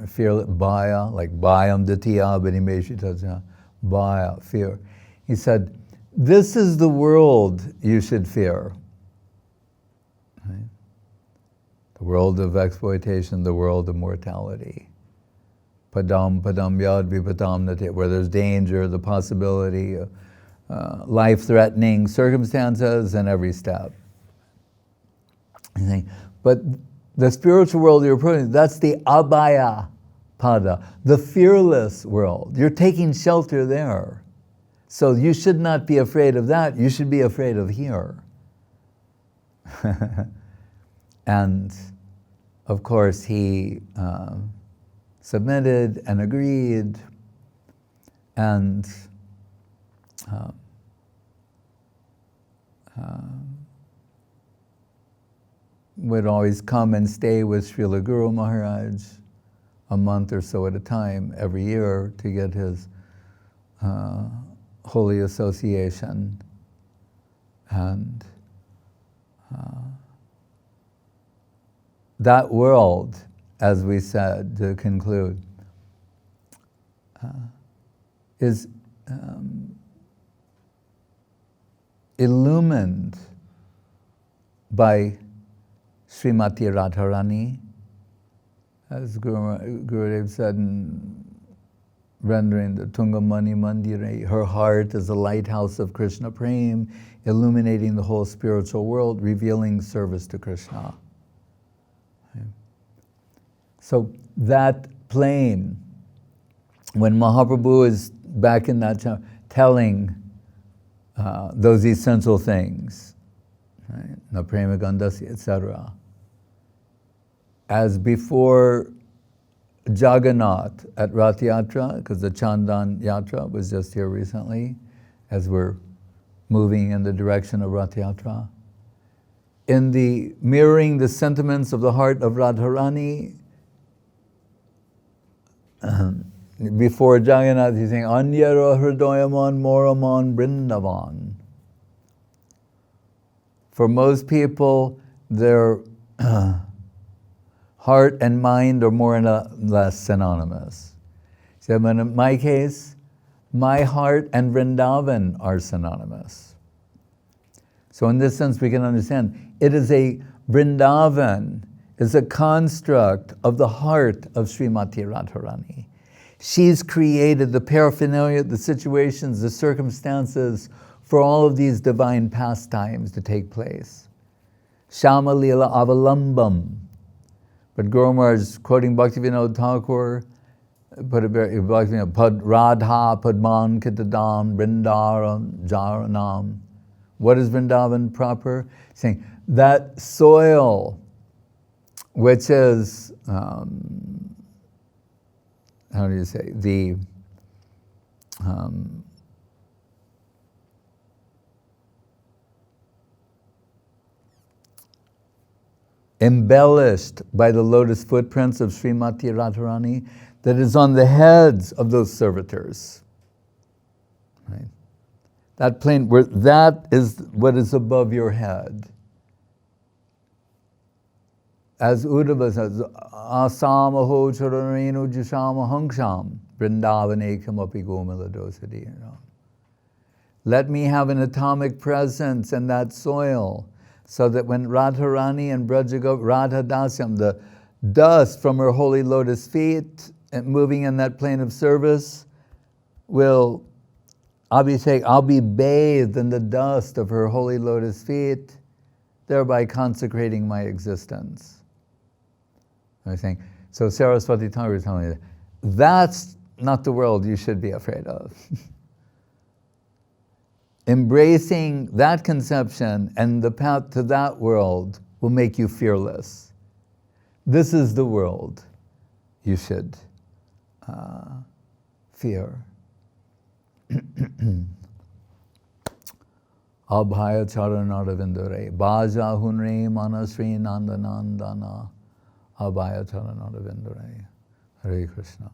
S1: fear, bhaya, like bhayam ditya banimeshi tajna, bhaya, fear. He said, this is the world you should fear. Right? The world of exploitation, the world of mortality. Padam yad vipatam nate, where there's danger, the possibility, life-threatening circumstances in every step. But the spiritual world you're approaching, that's the abhaya pada, the fearless world. You're taking shelter there. So you should not be afraid of that, you should be afraid of here. And of course he submitted and agreed, and would always come and stay with Srila Guru Maharaj a month or so at a time every year to get his holy association. And that world, as we said, to conclude, is illumined by Srimati Radharani, as Gurudev said in rendering the Tungamani Mandire, her heart is a lighthouse of Krishna Prem, illuminating the whole spiritual world, revealing service to Krishna. Okay. So that plane, when Mahaprabhu is back in that chapter, telling those essential things, right? Na prema gandhasya, etc. As before Jagannath at Rath Yatra, because the Chandan Yatra was just here recently, as we're moving in the direction of Rath Yatra. In the mirroring the sentiments of the heart of Radharani, before Jagannath, he's saying, Anyara hridayaman moraman brindavan. For most people, their heart and mind are more or less synonymous. So in my case, my heart and Vrindavan are synonymous. So in this sense, we can understand, it is a Vrindavan, is a construct of the heart of Srimati Radharani. She's created the paraphernalia, the situations, the circumstances for all of these divine pastimes to take place. Shama Lila Avalambam. But Guru Maharaj, quoting Bhaktivinoda Thakur, Pad Radha Padman Kitadam Vrindavan Jaranam. What is Vrindavan proper? Saying that soil, which is, how do you say, the embellished by the lotus footprints of Srimati Radharani, that is on the heads of those servitors. Right? That plane, where that is what is above your head. As Uddhava says, Asamaho chararenu jishama hangsham vrindavanekam api gomila dosadi. Let me have an atomic presence in that soil, so that when Radharani and Radha Dasyam, the dust from her holy lotus feet, and moving in that plane of service, I'll be bathed in the dust of her holy lotus feet, thereby consecrating my existence. I'm saying, so Saraswati Thakur is telling me, that's not the world you should be afraid of. Embracing that conception and the path to that world will make you fearless. This is the world you should fear. Abhaya charanadavindare, Baja hunre manasri nandanandana, Abhaya charanadavindare. Hare Krishna.